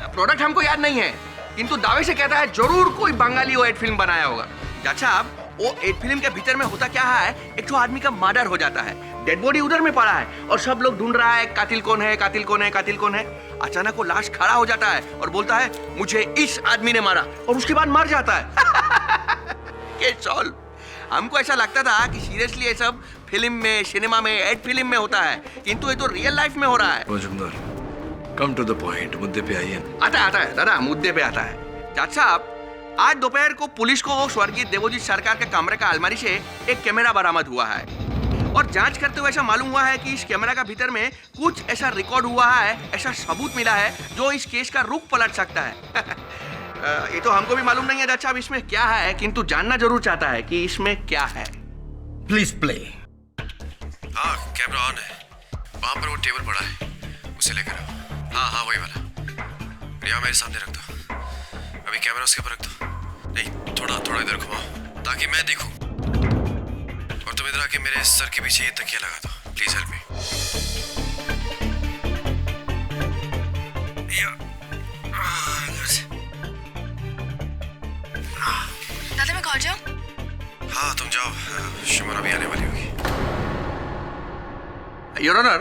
प्रोडक्ट हमको याद नहीं है, किंतु दावे से कहता है जरूर कोई बंगाली वो एड फिल्म बनाया होगा। अच्छा, वो एड फिल्म के भीतर में होता क्या है, एक तो आदमी का मर्डर हो जाता है, डेड बॉडी उधर में पड़ा है और सब लोग ढूंढ रहा है कातिल कौन है, कातिल कौन है, कातिल कौन है। अचानक वो लाश खड़ा हो जाता है और बोलता है मुझे इस आदमी ने मारा, और उसके बाद मर जाता है। Case solve. हमको ऐसा लगता था कि सीरियसली ये सब फिल्म में, सिनेमा में, एड फिल्म में होता है, किंतु ये तो रियल लाइफ में हो रहा है। Majumdar, come to the point, मुद्दे पे आइए। आता है दादा, मुद्दे पे आता है। जज साहब, आज दोपहर को पुलिस को स्वर्गीय देवोजीत सरकार के कमरे का अलमारी से एक कैमरा बरामद हुआ है, और जांच करते हुए ऐसा मालूम हुआ है कि इस कैमरा का भीतर में कुछ ऐसा रिकॉर्ड हुआ है, ऐसा सबूत मिला है जो इस केस का रुख पलट सकता है। ये तो हमको भी मालूम नहीं है जज साहब इसमें क्या है, किंतु जानना जरूर चाहता है कि इसमें क्या है। Please play. हाँ, कैमरा ऑन है। वहां पर वो टेबल पड़ा है, उसे लेकर आओ। हाँ, वही वाला। यहाँ मेरे सामने रख दो। अभी कैमरा उसके ऊपर रख दो। नहीं, थोड़ा इधर घुमाओ ताकि मैं देखूं। और तुम इधर आके मेरे सर के पीछे ये तकिया लगा दो। Please help me. दादा मैं घर जाऊं? हाँ, तुम जाओ, शुमाना भी आने वाली होगी। योर ऑनर,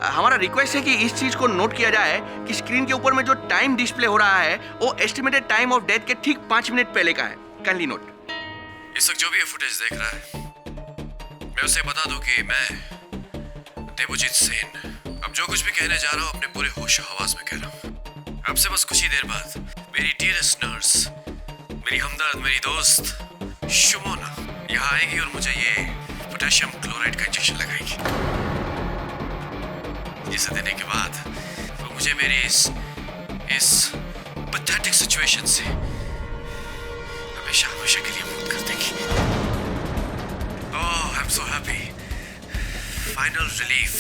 हमारा रिक्वेस्ट है कि इस चीज को नोट किया जाए कि स्क्रीन के ऊपर में जो टाइम डिस्प्ले हो रहा है वो एस्टिमेटेड टाइम ऑफ डेथ के ठीक 5 मिनट पहले का है। Kindly note. इस वक्त जो भी ये फुटेज देख रहा है, मैं उसे बता दूं कि मैं देवजीत सेन अब जो कुछ भी कहने जा रहा हूं अपने पूरे होश हवास में कह रहा हूं। अब से बस कुछ ही देर बाद मेरी डियरेस्ट नर्स, मेरी हमदर्द, मेरी दोस्त शुमोना यहाँ आएगी और मुझे ये पोटेशियम क्लोराइड का इंजेक्शन लगाएगी। इसे देने के बाद वो मुझे मेरी इस पैथेटिक सिचुएशन से हमेशा के लिए मुक्त कर देगी। Oh, I am so happy. Final relief.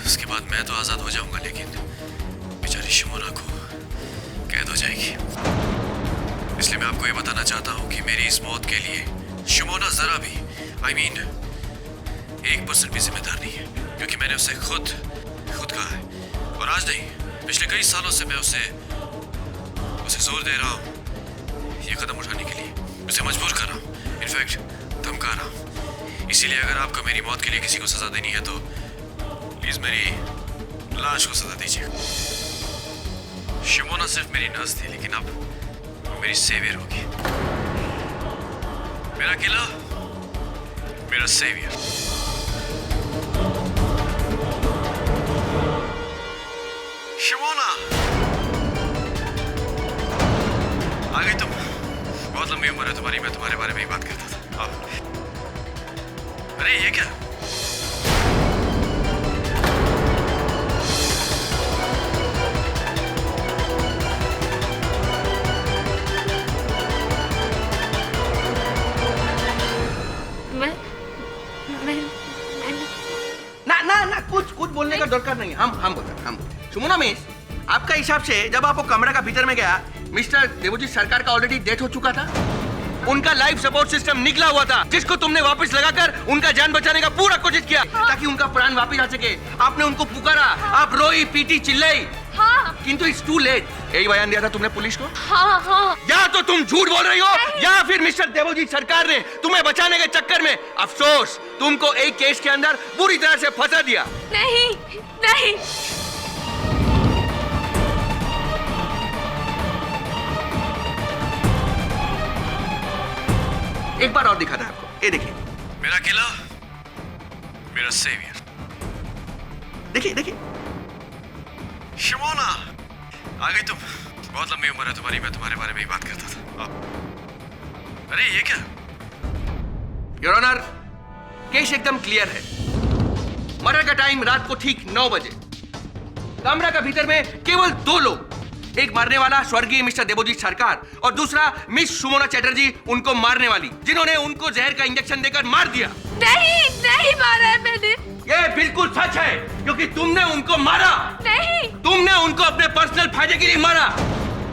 उसके बाद मैं तो आजाद हो जाऊंगा, लेकिन बेचारी शुमोना को कैद हो जाएगी। इसलिए मैं आपको ये बताना चाहता हूँ कि मेरी इस मौत के लिए शुमोना जरा भी 1% भी जिम्मेदार नहीं है, क्योंकि मैंने उसे खुद कहा है, और आज नहीं, पिछले कई सालों से मैं उसे जोर दे रहा हूँ ये कदम उठाने के लिए, उसे मजबूर कर रहा हूँ, इनफैक्ट धमका रहा हूँ। इसीलिए अगर आपको मेरी मौत के लिए किसी को सजा देनी है तो प्लीज मेरी लाश को सजा दीजिए। शुमोना सिर्फ मेरी नर्स थी, लेकिन अब वो मेरी सेवियर होगी। मेरा किला, मेरा सेवियर। शुमोना, आ गई तुम। बहुत लंबी उम्र है तुम्हारी, मैं तुम्हारे बारे में ही बात करता था। आओ। अरे ये क्या? ना कुछ बोलने का दरकार नहीं। हम बोलते। शुमोना मिस, आपका हिसाब से जब आप वो कमरा का भीतर में गया, मिस्टर देवजीत सरकार का ऑलरेडी डेथ हो चुका था, उनका लाइफ सपोर्ट सिस्टम निकला हुआ था, जिसको तुमने वापस लगाकर उनका जान बचाने का पूरा कोशिश किया, ताकि उनका प्राण वापस आ सके। आपने उनको पुकारा, आप रोई, पीटी, चिल्लाई, किंतु इट्स टू लेट। यही बयान दिया था तुमने पुलिस को? हाँ। या तो तुम झूठ बोल रही हो, या फिर मिस्टर देवजीत सरकार ने तुम्हें बचाने के चक्कर में अफसोस तुमको एक केस के अंदर बुरी तरह से फंसा दिया। नहीं। एक बार और दिखाता है आपको, ये देखिए। मेरा किला, मेरा सेवियर। देखिए। शुमोना, आ गई तुम। बहुत लंबी उम्र है तुम्हारी, मैं तुम्हारे बारे में ही बात करता था। अरे ये क्या? योर ऑनर, केस एकदम क्लियर है। मर्डर का टाइम रात को ठीक 9 बजे। कमरा का भीतर में केवल 2 लोग, एक मारने वाला स्वर्गीय मिस्टर देवोजीत सरकार और दूसरा मिस सुमोना चैटर्जी उनको मारने वाली, जिन्होंने उनको जहर का इंजेक्शन देकर मार दिया। नहीं नहीं मारा है मैंने। ये बिल्कुल सच है, क्योंकि तुमने उनको मारा। नहीं, तुमने उनको अपने पर्सनल फायदे के लिए मारा।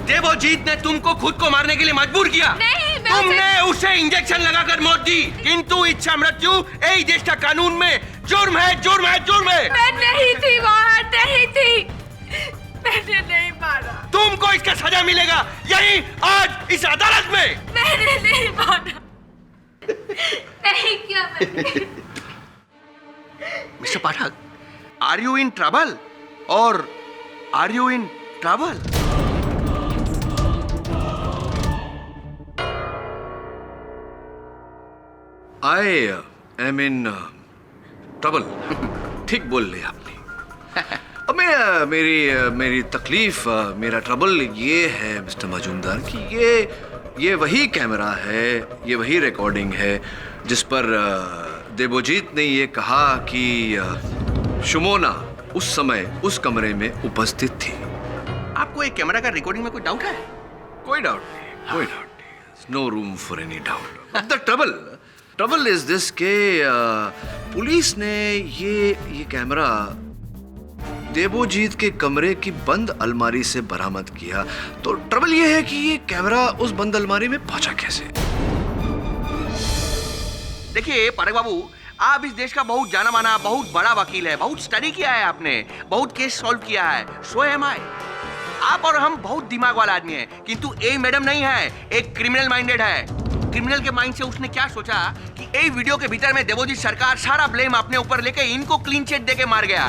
देवोजीत ने तुमको खुद को मारने के लिए मजबूर किया। नहीं, तुमने उसे इंजेक्शन लगाकर मौत दी, किंतु इच्छा मृत्यु यही देश का कानून में जुर्म है, जुर्म है, जुर्म है। मैं नहीं थी वहाँ, नहीं थी, मैंने नहीं मारा। तुमको इसका सजा मिलेगा यही आज इस अदालत में। मैंने नहीं मारा, नहीं किया मैंने। Mister Pathak, are you in trouble और are you in trouble? I am in trouble. ठीक बोल लिया आपने। अब मेरी तकलीफ, मेरा ट्रबल ये है मिस्टर मजूमदार कि ये वही कैमरा है, ये वही रिकॉर्डिंग है जिस पर देवोजीत ने ये कहा कि शुमोना उस समय उस कमरे में उपस्थित थी। आपको एक कैमरा का रिकॉर्डिंग में कोई डाउट है? कोई डाउट नहीं, कोई डाउट नहीं। No room for any doubt. The trouble is this के पुलिस ने ये कैमरा देवोजीत के कमरे की बंद अलमारी से बरामद किया। तो ट्रबल ये है कि ये कैमरा उस बंद अलमारी में पहुंचा कैसे? देखिए पाठक बाबू, आप इस देश का बहुत जाना माना, बहुत बड़ा वकील है, बहुत स्टडी किया है आपने, बहुत केस सॉल्व किया है। सो एम आई। आप और हम बहुत दिमाग वाला आदमी है, किंतु ए मैडम नहीं है, एक क्रिमिनल माइंडेड है। क्रिमिनल के माइंड से उसने क्या सोचा कि ए वीडियो के भीतर में देवोजीत सरकार सारा ब्लेम अपने ऊपर लेके इनको क्लीन चिट देके मार गया।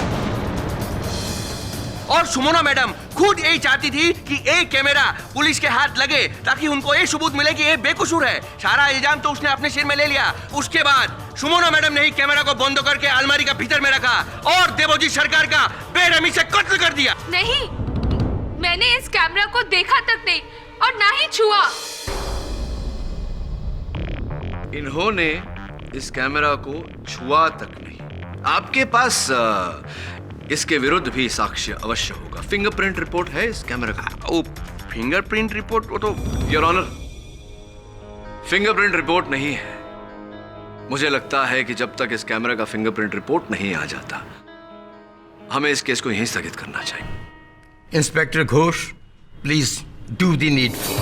और सुमोना मैडम खुद यही चाहती थी कि एक कैमरा पुलिस के हाथ लगे ताकि उनको ये सबूत मिले कि ये बेकसूर है। सारा इल्जाम तो उसने अपने सिर में ले लिया। उसके बाद सुमोना मैडम ने ही कैमरा को बंद करके अलमारी का भीतर में रखा और देवोजीत सरकार का बेरहमी से कत्ल कर दिया। नहीं, मैंने इस कैमरा को देखा तक नहीं और ना ही छुआ। इन्होंने इस कैमरा को छुआ तक नहीं। आपके पास इसके विरुद्ध भी साक्ष्य अवश्य होगा। फिंगरप्रिंट रिपोर्ट है इस कैमरा का? ओ, फिंगरप्रिंट रिपोर्ट? वो तो योर ऑनर, फिंगरप्रिंट रिपोर्ट नहीं है। मुझे लगता है कि जब तक इस कैमरा का फिंगरप्रिंट रिपोर्ट नहीं आ जाता, हमें इस केस को यहीं स्थगित करना चाहिए। Inspector Ghosh, please do the needful.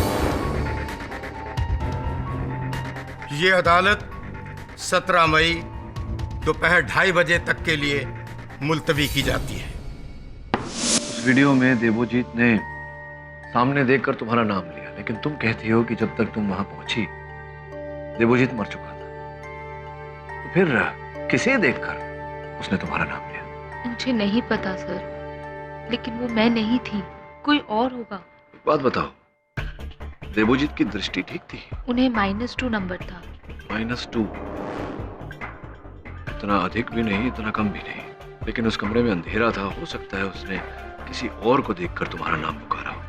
ये अदालत 17 मई दोपहर 2:30 बजे तक के लिए मुलतवी की जाती है। उस वीडियो में देवोजीत ने सामने देखकर तुम्हारा नाम लिया, लेकिन तुम कहती हो कि जब तक तुम वहां पहुंची देवोजीत मर चुका था। तो फिर किसे देखकर उसने तुम्हारा नाम लिया? मुझे नहीं पता सर, लेकिन वो मैं नहीं थी, कोई और होगा। बात बताओ, देवोजीत की दृष्टि ठीक थी? उन्हें -2 नंबर था। -2? इतना अधिक भी नहीं, इतना कम भी नहीं, लेकिन उस कमरे में अंधेरा था। हो सकता है उसने किसी और को देखकर तुम्हारा नाम पुकारा हो।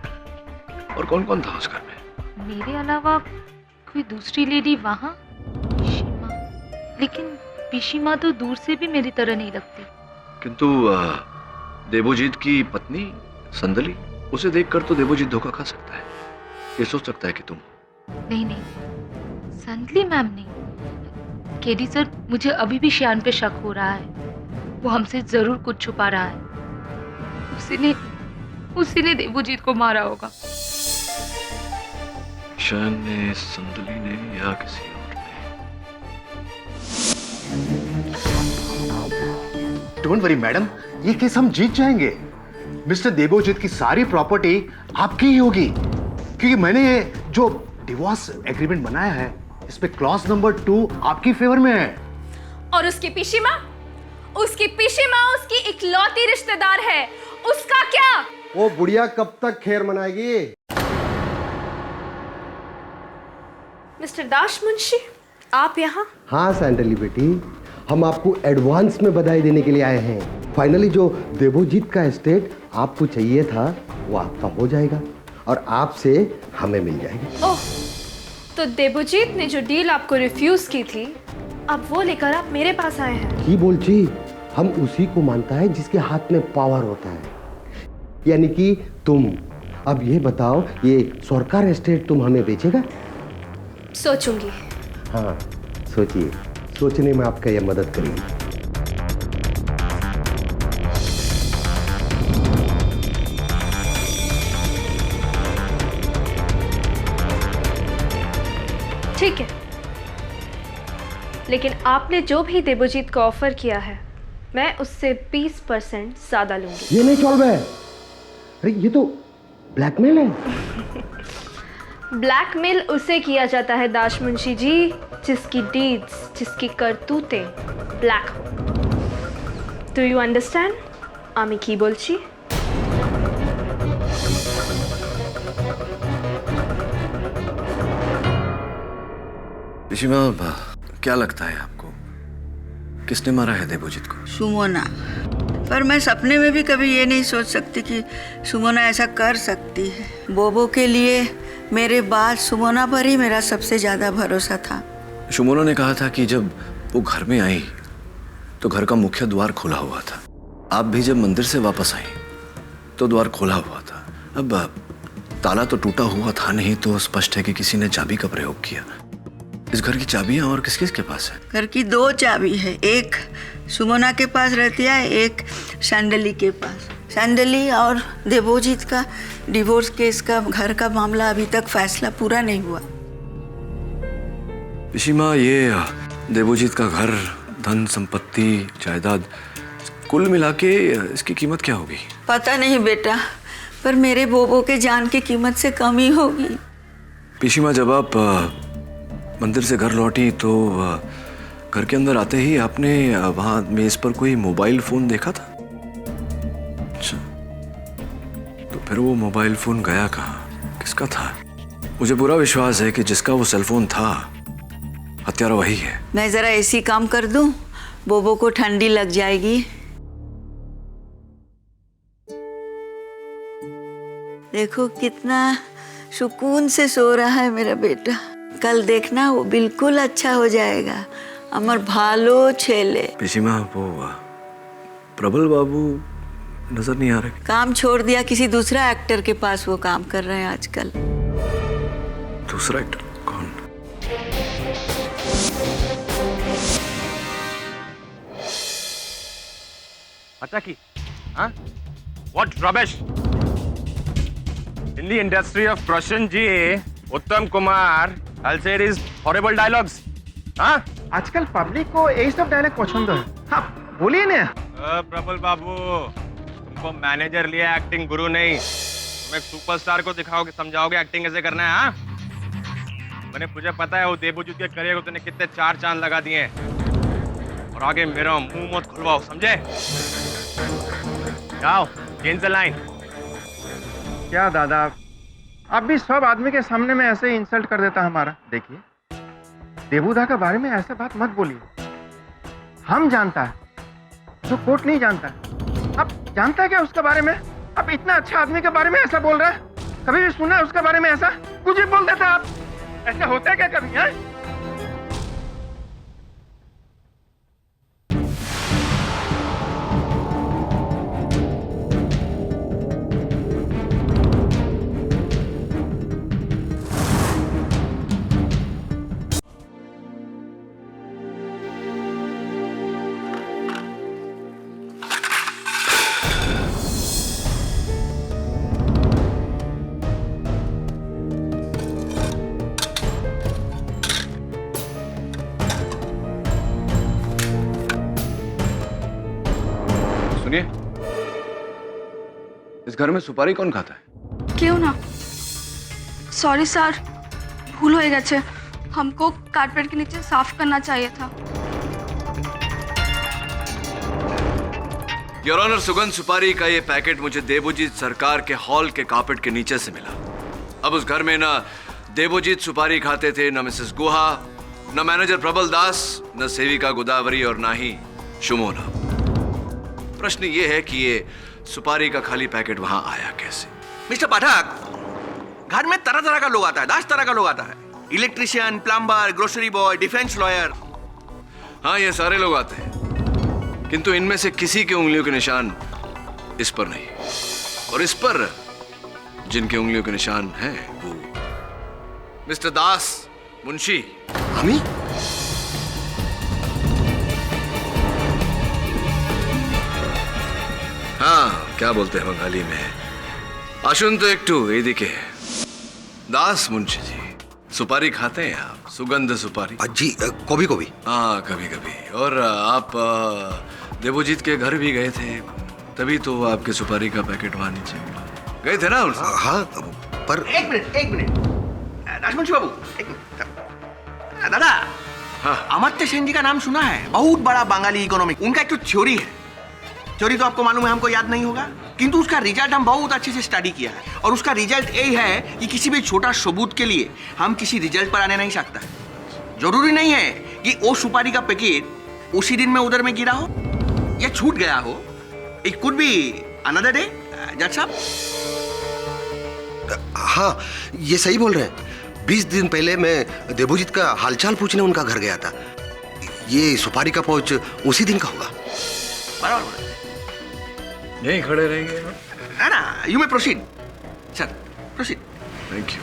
और कौन कौन था उस घर में? मेरे अलावा कोई दूसरी लेडी वहाँ? पिशीमा। लेकिन पिशीमा तो दूर से भी मेरी तरह नहीं लगती। किंतु देवोजीत की पत्नी संदली, उसे देखकर तो देवोजीत धोखा खा सकता है। ये सोच सकता है कि तुम। नहीं नहीं, संदली मैम नहीं। केडी सर, मुझे अभी भी श्यान पे शक हो रहा है। वो हमसे जरूर कुछ छुपा रहा है। उसी ने देवोजीत को मारा होगा। श्यान ने, संदली ने, या किसी और ने। डोंट वरी मैडम, ये केस हम जीत जाएंगे। मिस्टर देवोजीत की सारी प्रॉपर्टी आपकी ही होगी, क्योंकि मैंने ये जो डिवोर्स एग्रीमेंट बनाया है, इस पे क्लॉज नंबर 2 आपकी फेवर में है। और उसकी पिशीमा उसकी इकलौती रिश्तेदार है, उसका क्या? वो बुढ़िया कब तक खैर मनाएगी? मिस्टर दाश मुंशी, आप यहाँ? हाँ सैंडली बेटी, हम आपको एडवांस में बधाई देने के लिए आए हैं। फाइनली जो देवोजीत का एस्टेट आपको चाहिए था वो आपका हो जाएगा और आपसे हमें मिल जाएगा। ओह, तो देवोजीत ने जो डील आपको रिफ्यूज की थी, अब वो लेकर आप मेरे पास आए हैं। की बोलची, हम उसी को मानता है जिसके हाथ में पावर होता है, यानी कि तुम। अब ये बताओ, ये सरकार एस्टेट तुम हमें बेचेगा? सोचूंगी। हाँ सोचिए, सोचने में आपका यह मदद करेगी। ठीक है, लेकिन आपने जो भी देवजीत को ऑफर किया है, मैं उससे 20% ज्यादा लूंगी। ये नहीं चल रहा है। अरे ये तो ब्लैकमेल है। ब्लैकमेल उसे किया जाता है दाश मुंशी जी, जिसकी डीड्स, जिसकी करतूतें ब्लैक हो। Do you understand? आमी की बोलची? पिशीमा, क्या लगता है आपको किसने मारा है देवजीत को? सुमोना। पर मैं सपने में भी कभी ये नहीं सोच सकती कि सुमोना ऐसा कर सकती है। बोबो के लिए मेरे बाद सुमोना पर ही मेरा सबसे ज्यादा भरोसा था। सुमोना ने कहा था कि जब वो घर में आई तो घर का मुख्य द्वार खुला हुआ था। आप भी जब मंदिर से वापस आई तो द्वार खुला हुआ था। अब ताला तो टूटा हुआ था नहीं, तो स्पष्ट है कि किसी ने चाबी का प्रयोग किया। इस घर की चाबियां और किस किस के पास है? घर की 2 चाबी है, एक सुमोना के पास रहती है, एक सैंडली के पास। सैंडली और देवजीत का डिवोर्स केस का घर का मामला अभी तक फैसला पूरा नहीं हुआ। पिशीमा, ये देवजीत का घर, धन संपत्ति, जायदाद, कुल मिला के इसकी कीमत क्या होगी? पता नहीं बेटा, पर मेरे बोबो के जान की कीमत से कम ही होगी। पिशीमा, जब आप मंदिर से घर लौटी तो घर के अंदर आते ही आपने वहां मेज पर कोई मोबाइल फोन देखा था? अच्छा, तो फिर वो मोबाइल फोन गया कहाँ? किसका था? मुझे पूरा विश्वास है कि जिसका वो सेलफोन था, हत्यारा वही है। मैं जरा ऐसी काम कर दूं, बोबो को ठंडी लग जाएगी। देखो कितना सुकून से सो रहा है मेरा बेटा। कल देखना वो बिल्कुल अच्छा हो जाएगा। अमर भालो छेले। पिशीमा, वो प्रबल बाबू नजर नहीं आ रहे। काम छोड़ दिया, किसी दूसरा एक्टर के पास वो काम कर रहे हैं आजकल। दूसरा एक्टर कौन? अच्छा की, हाँ? What rubbish! In the industry of Prashanji, उत्तम Kumar I'll say his horrible dialogues. हाँ? आजकल पब्लिक को यही सब डायलॉग पसंद है। हाँ, बोलिए ना। प्रबल बाबू, तुमको मैनेजर लिया, एक्टिंग गुरु नहीं। तुम एक सुपरस्टार को दिखाओगे, समझाओगे एक्टिंग कैसे करना है। हाँ? मुझे पता है वो देवजीत के करियर को तूने कितने 4 चांद लगा दिए हैं। और आगे मेरा मुंह मत खुलवाओ, समझे? जाओ, चेंज द लाइन। क्या दादा, अब भी सब आदमी के सामने में ऐसे इंसल्ट कर देता हमारा। देखिए, देवूदा के बारे में ऐसे बात मत बोलिए। हम जानता है जो कोर्ट नहीं जानता है। अब जानता है क्या उसके बारे में? अब इतना अच्छा आदमी के बारे में ऐसा बोल रहा है। कभी भी सुना है उसके बारे में ऐसा? कुछ भी बोल देता आप। ऐसा होता है क्या कभी? है इस घर में सुपारी कौन खाता है? क्यों ना? सॉरी सर, भूल हो गए। हमको कारपेट के नीचे साफ करना चाहिए था। योर ऑनर, सुगंध सुपारी का ये पैकेट मुझे देवजीत सरकार के हॉल के कारपेट के नीचे से मिला। अब उस घर में ना देवजीत सुपारी खाते थे, न मिसेस गुहा, न मैनेजर प्रबल दास, न सेविका गोदावरी और ना ही सुमोना। प्रश्न ये है कि ये सुपारी का खाली पैकेट वहां आया कैसे? मिस्टर पाठक, घर में तरह तरह का लोग आता है, 10 तरह का लोग आता है। Electrician, plumber, grocery boy, defence lawyer. हाँ, ये सारे लोग आते हैं, किंतु इनमें से किसी के उंगलियों के निशान इस पर नहीं। और इस पर जिनके उंगलियों के निशान हैं वो मिस्टर दास मुंशी। हमी? हाँ, क्या बोलते हैं बंगाली में, आशुन तो एक टू यदि के दास मुंशी जी। सुपारी खाते हैं आप? सुगंध सुपारी? जी कभी कभी। हाँ कभी कभी। और आप देवोजीत के घर भी गए थे, तभी तो आपके सुपारी का पैकेट वहां नीचे गए थे ना उनसे? हाँ पर एक मिनट राजवंशी बाबू, एक मिनट। दादा, हाँ। अमर्त्य सेन जी का नाम सुना है? बहुत बड़ा बंगाली इकोनॉमिक। उनका एक तो थ्योरी है, थ्योरी तो आपको मालूम है, हमको याद नहीं होगा, किंतु उसका रिजल्ट हम बहुत अच्छे से स्टडी किया है और उसका रिजल्ट यही है कि किसी भी छोटा सबूत के लिए हम किसी रिजल्ट पर आने नहीं सकता। जरूरी नहीं है कि वो सुपारी का पैकेट उसी दिन में उधर में गिरा हो या छूट गया हो। It could be another day. जज साहब, हाँ ये सही बोल रहे हैं। 20 दिन पहले मैं देवोजीत का हालचाल पूछने उनका घर गया था। ये सुपारी का पाउच उसी दिन का होगा। बराबर यहीं खड़े रहेंगे है ना? You may proceed sir, proceed. Thank you,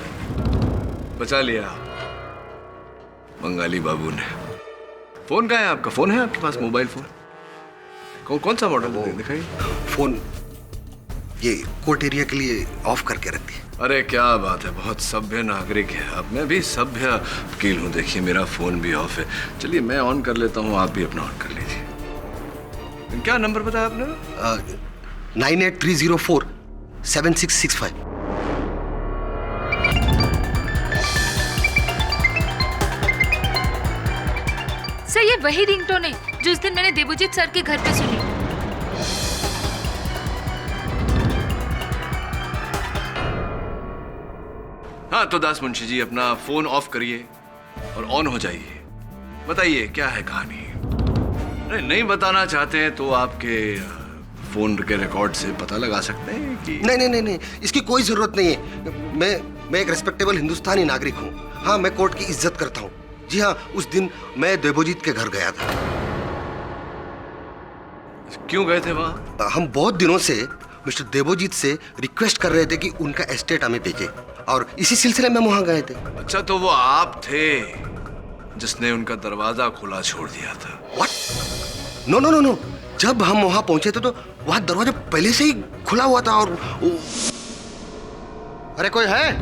बचा लिया बंगाली बाबू ने। फोन कहाँ है आपका? फोन है आपके पास? मोबाइल फोन कौन सा मॉडल है? दिखाइए। फोन ये कोर्ट एरिया के लिए ऑफ करके रख दिया। अरे क्या बात है, बहुत सभ्य नागरिक है आप। मैं भी सभ्य वकील हूँ। देखिए मेरा फोन भी ऑफ है। चलिए मैं ऑन कर लेता हूँ, आप भी अपना ऑन कर लीजिए। क्या नंबर बताया आपने? 9830476665। सर ये वही रिंगटोन है जो उस दिन मैंने देवोजीत सर के घर पे सुनी। हाँ तो दास मुंशी जी अपना फोन ऑफ करिए और ऑन हो जाइए। बताइए क्या है कहानी? नहीं बताना चाहते हैं तो आपके फोन के रिकॉर्ड से पता लगा सकते हैं कि नहीं, इसकी कोई जरूरत नहीं है। मैं एक रेस्पेक्टेबल हिंदुस्तानी नागरिक हूँ। हाँ मैं कोर्ट की इज्जत करता हूँ। जी हाँ, उस दिन मैं देवोजीत के घर गया था। क्यों गए थे वहाँ? हम बहुत दिनों से मिस्टर देवोजीत से रिक्वेस्ट कर रहे थे कि उनका एस्टेट हमें भेजे और इसी सिलसिले में वहाँ गए थे। अच्छा तो वो आप थे जिसने उनका दरवाजा खुला छोड़ दिया था? What? नो। जब हम वहां पहुंचे थे तो वहां दरवाजा पहले से ही खुला हुआ था और अरे कोई है?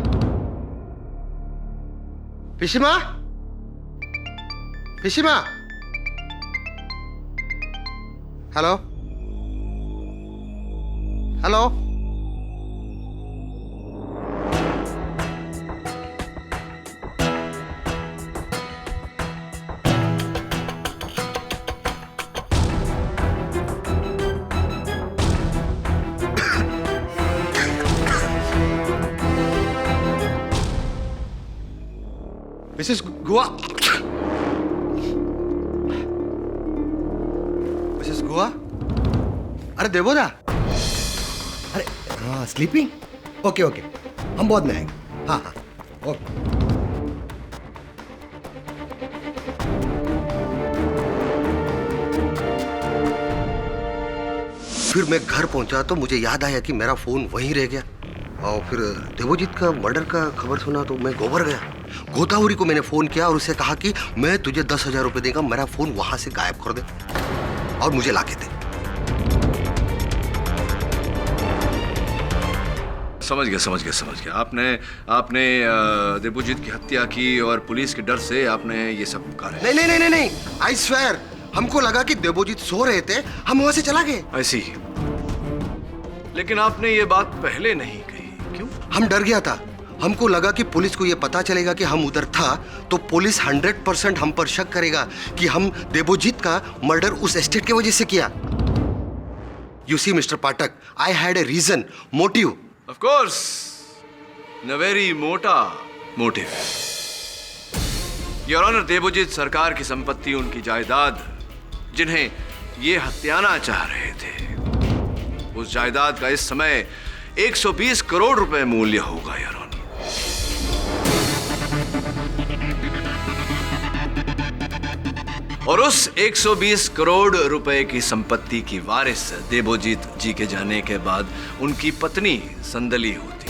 पिशिमा? हेलो? मिसेस गुआ? मिसेस गुआ? अरे देवोदा? अरे हाँ स्लीपिंग? ओके हम बाद में आएंगे। हाँ ओके। फिर मैं घर पहुंचा तो मुझे याद आया कि मेरा फोन वहीं रह गया और फिर देवोजीत का मर्डर का खबर सुना तो मैं गोबर गया। गोदावरी को मैंने फोन किया और उसे कहा कि मैं तुझे 10,000 रुपए देगा, मेरा फोन वहां से गायब कर दे और मुझे लाके दे। समझ गया। आपने देवोजीत की हत्या की और पुलिस के डर से आपने ये सब करा? नहीं, आई स्वेयर। हमको लगा कि देवोजीत सो रहे थे, हम वहां से चला गए। ऐसी? लेकिन आपने ये बात पहले नहीं कही, क्यों? हम डर गया था। हमको लगा कि पुलिस को ये पता चलेगा कि हम उधर था तो पुलिस 100% हम पर शक करेगा कि हम देवोजीत का मर्डर उस एस्टेट की वजह से किया। You see mister Pathak, I had a reason, motive. Of course, न वेरी मोटा motive. Your honour, Devojit Sarkar की संपत्ति, उनकी जायदाद, जिन्हें ये हत्याना चाह रहे थे, उस जायदाद का इस समय 120 करोड़ रुपए मूल्य होगा योर ऑनर। और उस 120 करोड़ रुपए की संपत्ति की वारिस देवोजीत जी के जाने के बाद उनकी पत्नी संदली होती।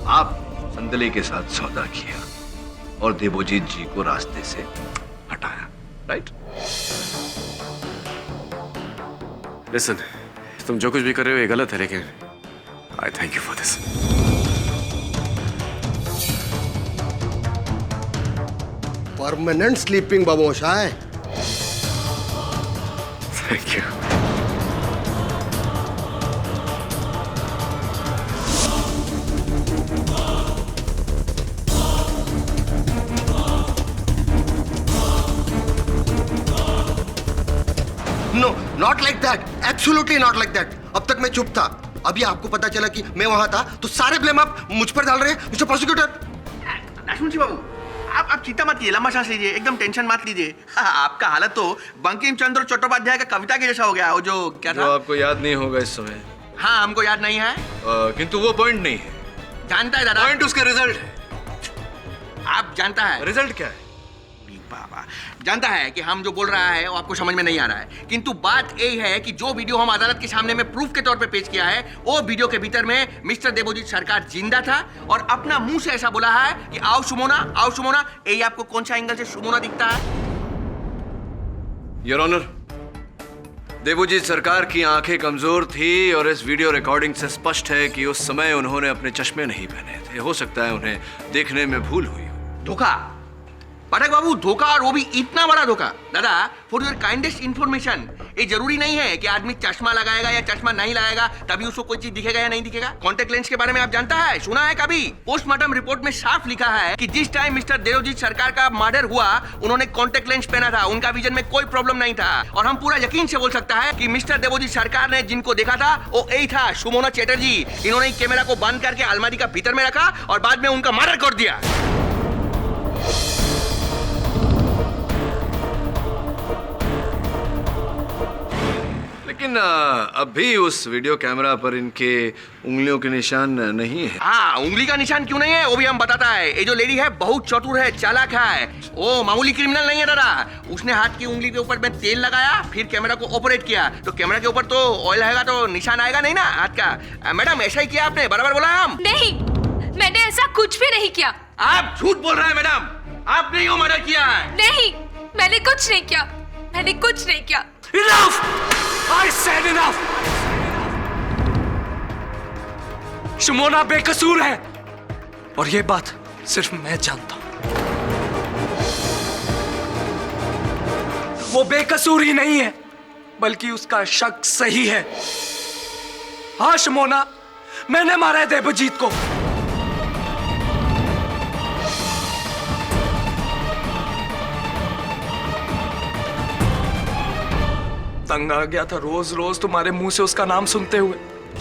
आप संदले के साथ सौदा किया और देवोजीत जी को रास्ते से हटाया, राइट? लिसन, तुम जो कुछ भी कर रहे हो ये गलत है, लेकिन I thank you for this. Permanent sleeping बमोशाय। Thank you. No, not like that, absolutely not like that. अब तक मैं चुप था, अभी आपको पता चला कि मैं वहां था तो सारे ब्लेम आप मुझ पर डाल रहे हैं मिस्टर प्रोसिक्यूटर। नाशमुंशी बाबू, आप चिंता मत कीजिए, लंबा सांस लीजिए, एकदम टेंशन मत लीजिए। आपका हालत तो बंकिम चंद्र चट्टोपाध्याय का कविता के जैसा हो गया, वो जो क्या था? जो आपको याद नहीं होगा इस समय। हाँ, हमको याद नहीं है। किंतु वो पॉइंट नहीं है। जानता है दादा, पॉइंट उसका रिजल्ट है। आप जानता है रिजल्ट क्या है? बाबा जानता है कि हम जो बोल रहा है वो आपको समझ में नहीं आ रहा है, किंतु बात यही है कि जो वीडियो हम अदालत के सामने में प्रूफ के तौर पे पेश किया है, वो वीडियो के भीतर में मिस्टर देवोजीत सरकार जिंदा था और अपना मुंह से ऐसा बोला है कि आओ सुमोना, आओ सुमोना। यही आपको कौन सा एंगल से सुमोना दिखता है? योर ऑनर, देवोजीत सरकार की आंखें कमजोर थी और इस वीडियो रिकॉर्डिंग से स्पष्ट है कि उस समय उन्होंने अपने चश्मे नहीं पहने थे। हो सकता है उन्हें देखने में भूल हुई हो। धोखा पाठक बाबू, धोखा, और वो भी इतना बड़ा धोखा। दादा, फॉर योर काइंडेस्ट इंफॉर्मेशन, ये जरूरी नहीं है कि आदमी चश्मा लगाएगा या चश्मा नहीं लगाएगा तभी उसको कोई चीज दिखेगा या नहीं दिखेगा। कॉन्टेक्ट लेंस के बारे में आप जानता है, सुना है कभी? पोस्टमार्टम रिपोर्ट में साफ लिखा है कि जिस टाइम मिस्टर देवोजीत सरकार का मर्डर हुआ उन्होंने कॉन्टेक्ट लेंस पहना था, उनका विजन में कोई प्रॉब्लम नहीं था। और हम पूरा यकीन से बोल सकता है कि मिस्टर देवोजीत सरकार ने जिनको देखा था वो यही था, सुमोना चैटर्जी। इन्होंने कैमरा को बंद करके अलमारी का भीतर में रखा और बाद में उनका मर्डर कर दिया। लेकिन अभी उस वीडियो कैमरा पर इनके उंगलियों के निशान नहीं है। हाँ, उंगली का निशान क्यों नहीं है वो भी हम बताता है। ये जो लेडी है बहुत चतुर है, चालाक है, वो मामूली क्रिमिनल नहीं है दादा। उसने हाथ की उंगली के ऊपर में तेल लगाया, फिर कैमरा को ऑपरेट किया, तो कैमरा के ऊपर तो ऑयल आएगा तो निशान आएगा नहीं ना हाथ का। मैडम, ऐसा ही किया आपने, बराबर बोला हम? नहीं, मैंने ऐसा कुछ भी नहीं किया। आप झूठ बोल रहे हैं मैडम, आपने ही वो मर्डर किया है। नहीं, मैंने कुछ नहीं किया, मैंने कुछ नहीं किया। Enough! I said enough! Shumona बेकसूर है और ये बात सिर्फ मैं जानता हूं। वो बेकसूर ही नहीं है बल्कि उसका शक सही है। हाँ शुमोना, मैंने मारा है देवजीत को। तंग आ गया था रोज रोज तुम्हारे मुंह से उसका नाम सुनते हुए।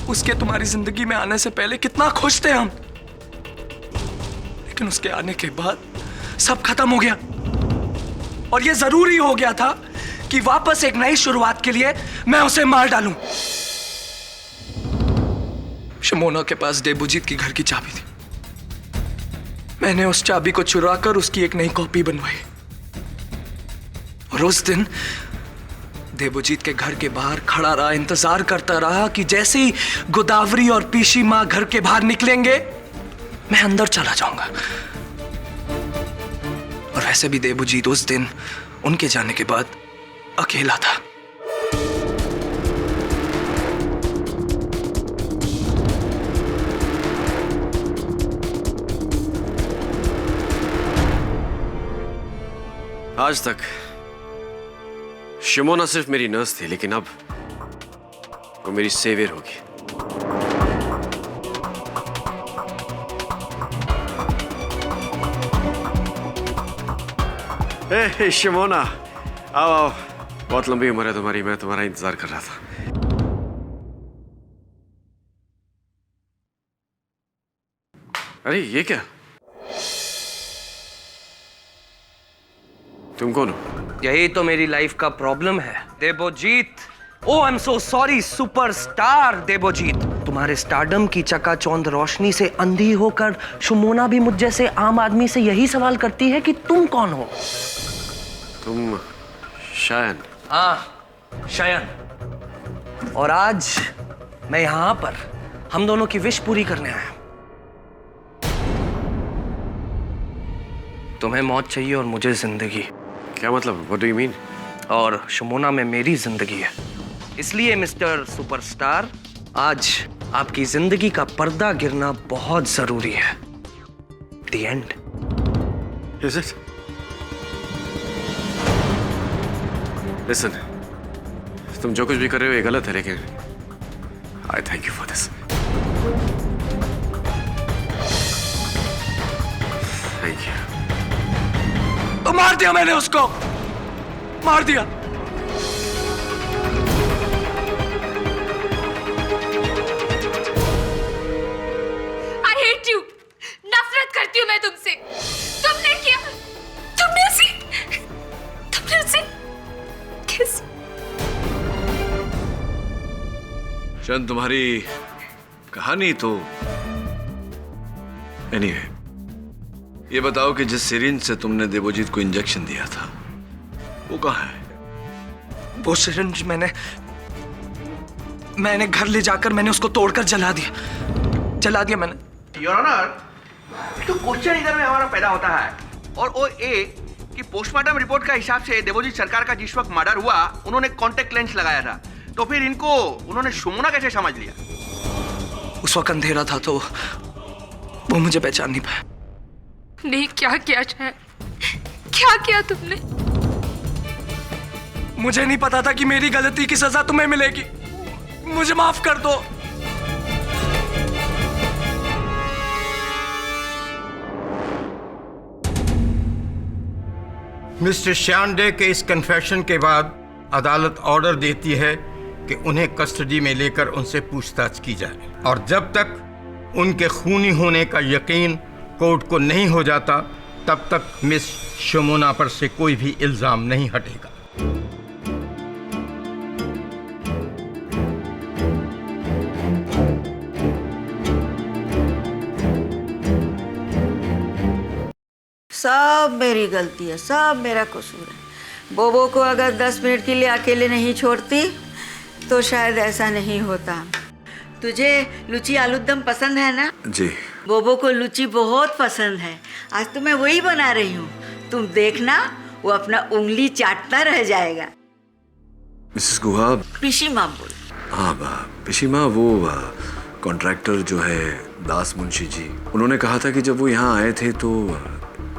उसके तुम्हारी जिंदगी में आने से पहले कितना खुश थे हम, लेकिन उसके आने के बाद सब खत्म हो गया। और ये जरूरी हो गया था कि वापस एक नई शुरुआत के लिए मैं उसे मार डालूं। शमोना के पास देवोजीत की घर की चाबी थी। मैंने उस चाबी को चुराकर उसकी एक नई कॉपी बनवाई और उस दिन देवोजीत के घर के बाहर खड़ा रहा, इंतजार करता रहा कि जैसे ही गोदावरी और पीशी मां घर के बाहर निकलेंगे मैं अंदर चला जाऊंगा। और वैसे भी देवोजीत उस दिन उनके जाने के बाद अकेला था। आज तक शिमोना सिर्फ मेरी नर्स थी, लेकिन अब वो मेरी सेवियर होगी। ए शिमोना, आओ आओ, बहुत लंबी उम्र है तुम्हारी, मैं तुम्हारा इंतजार कर रहा था। अरे ये क्या, तुम कौन हो? यही तो मेरी लाइफ का प्रॉब्लम है Debojit. Oh I am so sorry superstar Debojit. तुम्हारे स्टारडम की चकाचौंध रोशनी से अंधी होकर शुमोना भी मुझ जैसे आम आदमी से यही सवाल करती है कि तुम कौन हो? तुम शायन। हाँ शायन। और आज मैं यहां पर हम दोनों की विश पूरी करने आया। तुम्हें मौत चाहिए और मुझे जिंदगी। क्या मतलब? What do you mean? और शमोना में मेरी जिंदगी है। इसलिए मिस्टर सुपरस्टार, आज आपकी जिंदगी का पर्दा गिरना बहुत जरूरी है। The end. Is it? Listen, तुम जो कुछ भी कर रहे हो ये गलत है, लेकिन I thank you for this. Thank you. तो मार दिया मैंने उसको, मार दिया। I hate you. नफरत करती हूँ मैं तुमसे। तुमने किया, तुमने उसे किस? शन, तुम्हारी कहानी तो एनीवे, ये बताओ कि जिस सिरिंज से तुमने देवोजीत को इंजेक्शन दिया था वो कहाँ है? वो सिरिंज मैंने घर ले जाकर मैंने उसको तोड़कर जला दिया मैंने। योर ऑनर, तो क्वेश्चन इधर में हमारा पैदा होता है, और वो ये कि पोस्टमार्टम रिपोर्ट का हिसाब से देवोजीत सरकार का जिस वक्त मर्डर हुआ उन्होंने कॉन्टेक्ट लेंस लगाया था, तो फिर इनको उन्होंने शमोना कैसे समझ लिया? उस वक्त अंधेरा था तो वो मुझे पहचान नहीं पाया। नहीं, क्या किया शायद? क्या किया तुमने? मुझे नहीं पता था कि मेरी गलती की सजा तुम्हें मिलेगी। मुझे माफ कर दो। मिस्टर श्यानडे के इस कन्फेशन के बाद अदालत ऑर्डर देती है कि उन्हें कस्टडी में लेकर उनसे पूछताछ की जाए, और जब तक उनके खूनी होने का यकीन कोर्ट को नहीं हो जाता तब तक मिस शमोना पर से कोई भी इल्जाम नहीं हटेगा। सब मेरी गलती है, सब मेरा कसूर है। बोबो को अगर 10 मिनट के लिए अकेले नहीं छोड़ती तो शायद ऐसा नहीं होता। तुझे लुची आलूदम पसंद है ना? जी। बोबो को लुची बहुत पसंद है। आज तो मैं वही बना रही हूँ, तुम देखना वो अपना उंगली चाटता रह जाएगा। मिसेस गुहा, पिशी माँ बोल। हाँ पिशी माँ, वो कॉन्ट्रैक्टर जो है दास मुंशी जी, उन्होंने कहा था कि जब वो यहाँ आए थे तो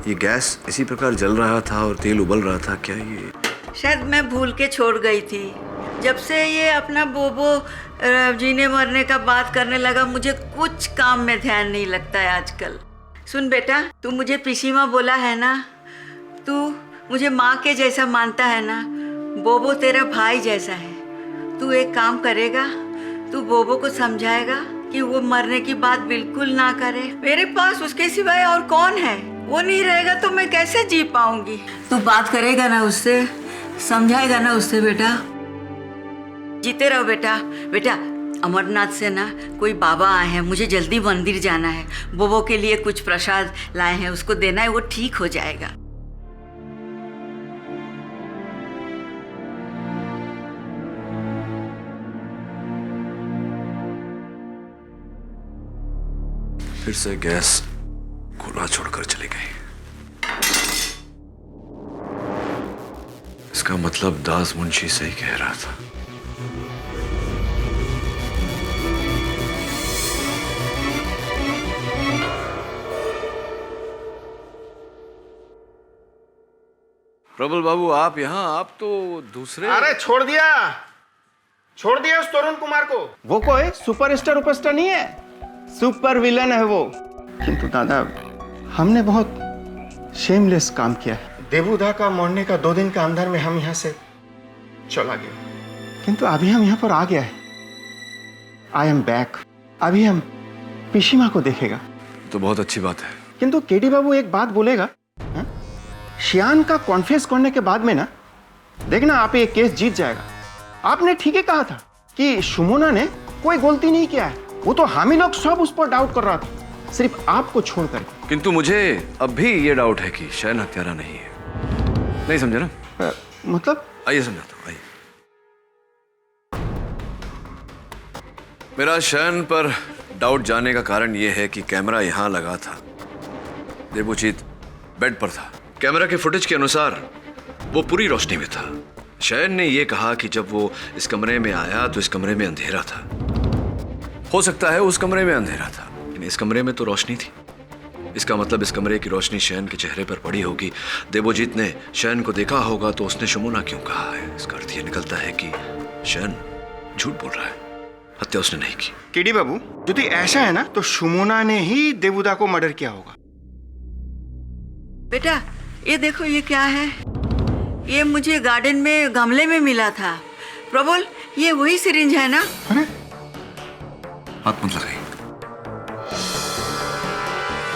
ये गैस इसी प्रकार जल रहा था और तेल उबल रहा था। क्या ये? शायद मैं भूल के छोड़ गई थी। जब से ये अपना बोबो जीने मरने का बात करने लगा, मुझे कुछ काम में ध्यान नहीं लगता है आजकल। सुन बेटा, तू मुझे पिसी माँ बोला है ना, तू मुझे माँ के जैसा मानता है ना, बोबो तेरा भाई जैसा है। तू एक काम करेगा, तू बोबो को समझाएगा कि वो मरने की बात बिल्कुल ना करे। मेरे पास उसके सिवाय और कौन है? वो नहीं रहेगा तो मैं कैसे जी पाऊंगी? तू बात करेगा ना उससे, समझाएगा ना उससे बेटा? जीते रहो बेटा। बेटा, अमरनाथ से ना कोई बाबा आए हैं, मुझे जल्दी मंदिर जाना है। बोबो के लिए कुछ प्रसाद लाए हैं, उसको देना है, वो ठीक हो जाएगा। फिर से गैस खुला छोड़कर चली गई। इसका मतलब दास मुंशी सही कह रहा था। प्रबल बाबू, आप यहाँ? आप तो दूसरे। अरे छोड़ दिया उस तरुण कुमार को। वो कोई सुपरस्टार नहीं है, सुपर विलन है वो। किंतु दादा, हमने बहुत शेमलेस काम किया है। देवुदा का मरने का 2 दिन के अंदर में हम यहाँ से चला गया, किंतु अभी हम यहाँ पर आ गया है। I am back. अभी हम पिशीमा को देखेगा तो बहुत अच्छी बात है। किंतु केडी बाबू एक बात बोलेगा, श्यान का कॉन्फेस करने के बाद में ना, देखना आप ये केस जीत जाएगा। आपने ठीक ही कहा था कि शमोना ने कोई गलती नहीं किया है। वो तो हम ही लोग सब उस पर डाउट कर रहा था, सिर्फ आपको छोड़कर। किंतु मुझे अब भी ये डाउट है कि शयन हत्यारा नहीं है। नहीं समझे ना? मतलब? आइए समझाता हूँ, आइए। मेरा शयन पर डाउट जाने का कारण यह है कि कैमरा यहां लगा था। देवोजीत बेड पर था। कैमरा के फुटेज के अनुसार वो पूरी रोशनी में था। शयन ने ये कहा कि जब वो इस कमरे में आया तो इस कमरे में अंधेरा था। हो सकता है उस कमरे में अंधेरा था, लेकिन इस कमरे में तो रोशनी थी। इसका मतलब इस कमरे की रोशनी शयन के चेहरे पर पड़ी होगी। देवोजीत ने शयन को देखा होगा तो उसने शुमोना क्यों कहा है? इसका अर्थ ये निकलता है कि शयन झूठ बोल रहा है, हत्या उसने नहीं की। केडी बाबू, यदि ऐसा है ना तो शुमोना ने ही देवुदा को मर्डर किया होगा। बेटा ये देखो, ये क्या है? ये मुझे गार्डन में गमले में मिला था। प्रबल, ये वही सिरिंज है ना? हाथ मत लगाइए।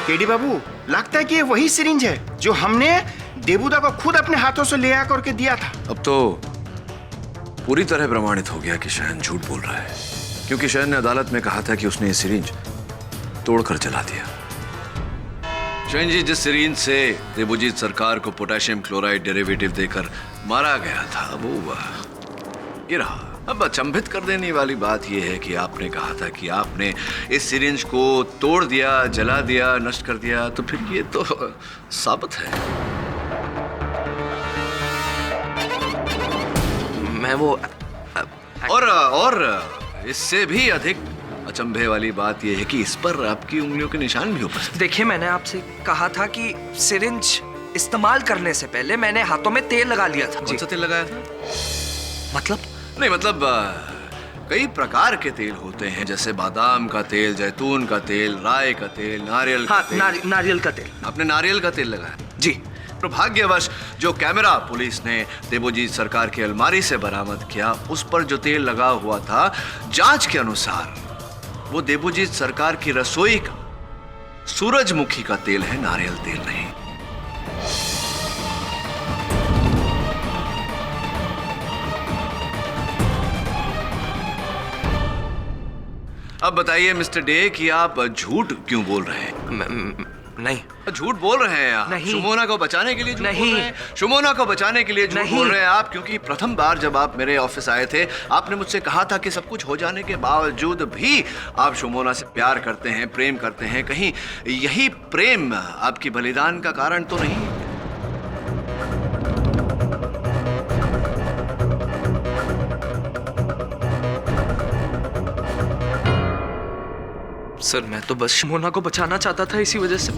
केडी बाबू, लगता है कि ये वही सिरिंज है जो हमने देवुदा को खुद अपने हाथों से ले आकर के दिया था। अब तो पूरी तरह प्रमाणित हो गया कि शयन झूठ बोल रहा है, क्योंकि शयन ने अदालत में कहा था कि उसने ये सिरिंज तोड़कर जला दिया। शयन जी, जिस सिरिंज से देवोजीत सरकार को पोटेशियम क्लोराइड डेरिवेटिव देकर मारा गया था वो ये रहा। अब अचंभित कर देने वाली बात यह है कि आपने कहा था कि आपने इस सिरिंज को तोड़ दिया, जला दिया, नष्ट कर दिया, तो फिर ये तो साबित है। मैं वो और इससे भी अधिक अचंभे वाली बात यह है कि इस पर आपकी उंगलियों के निशान भी उपस्थित। देखिए, मैंने आपसे कहा था कि सिरिंज इस्तेमाल करने से पहले मैंने हाथों में तेल लगा लिया था। कौन सा तेल लगाया था? मतलब नहीं, मतलब कई प्रकार के तेल होते हैं, जैसे बादाम का तेल, जैतून का तेल, राई का तेल, नारियल का तेल। नारियल का तेल। आपने नारियल का तेल लगाया? जी। दुर्भाग्यवश जो कैमरा पुलिस ने देवोजीत सरकार की अलमारी से बरामद किया, उस पर जो तेल लगा हुआ था, जांच के अनुसार वो देवोजीत सरकार की रसोई का सूरजमुखी का तेल है, नारियल तेल नहीं। अब बताइए मिस्टर डे कि आप झूठ क्यों बोल रहे हैं? नहीं, झूठ बोल रहे हैं आप। नहीं। शुमोना को बचाने के लिए झूठ नहीं। बोल रहे हैं। शुमोना को बचाने के लिए झूठ नहीं। बोल रहे हैं आप, क्योंकि प्रथम बार जब आप मेरे ऑफिस आए थे आपने मुझसे कहा था कि सब कुछ हो जाने के बावजूद भी आप शुमोना से प्यार करते हैं, प्रेम करते हैं। कहीं यही प्रेम आपकी बलिदान का कारण तो नहीं? सर, मैं तो बस शुमोना को बचाना चाहता था, इसी वजह से।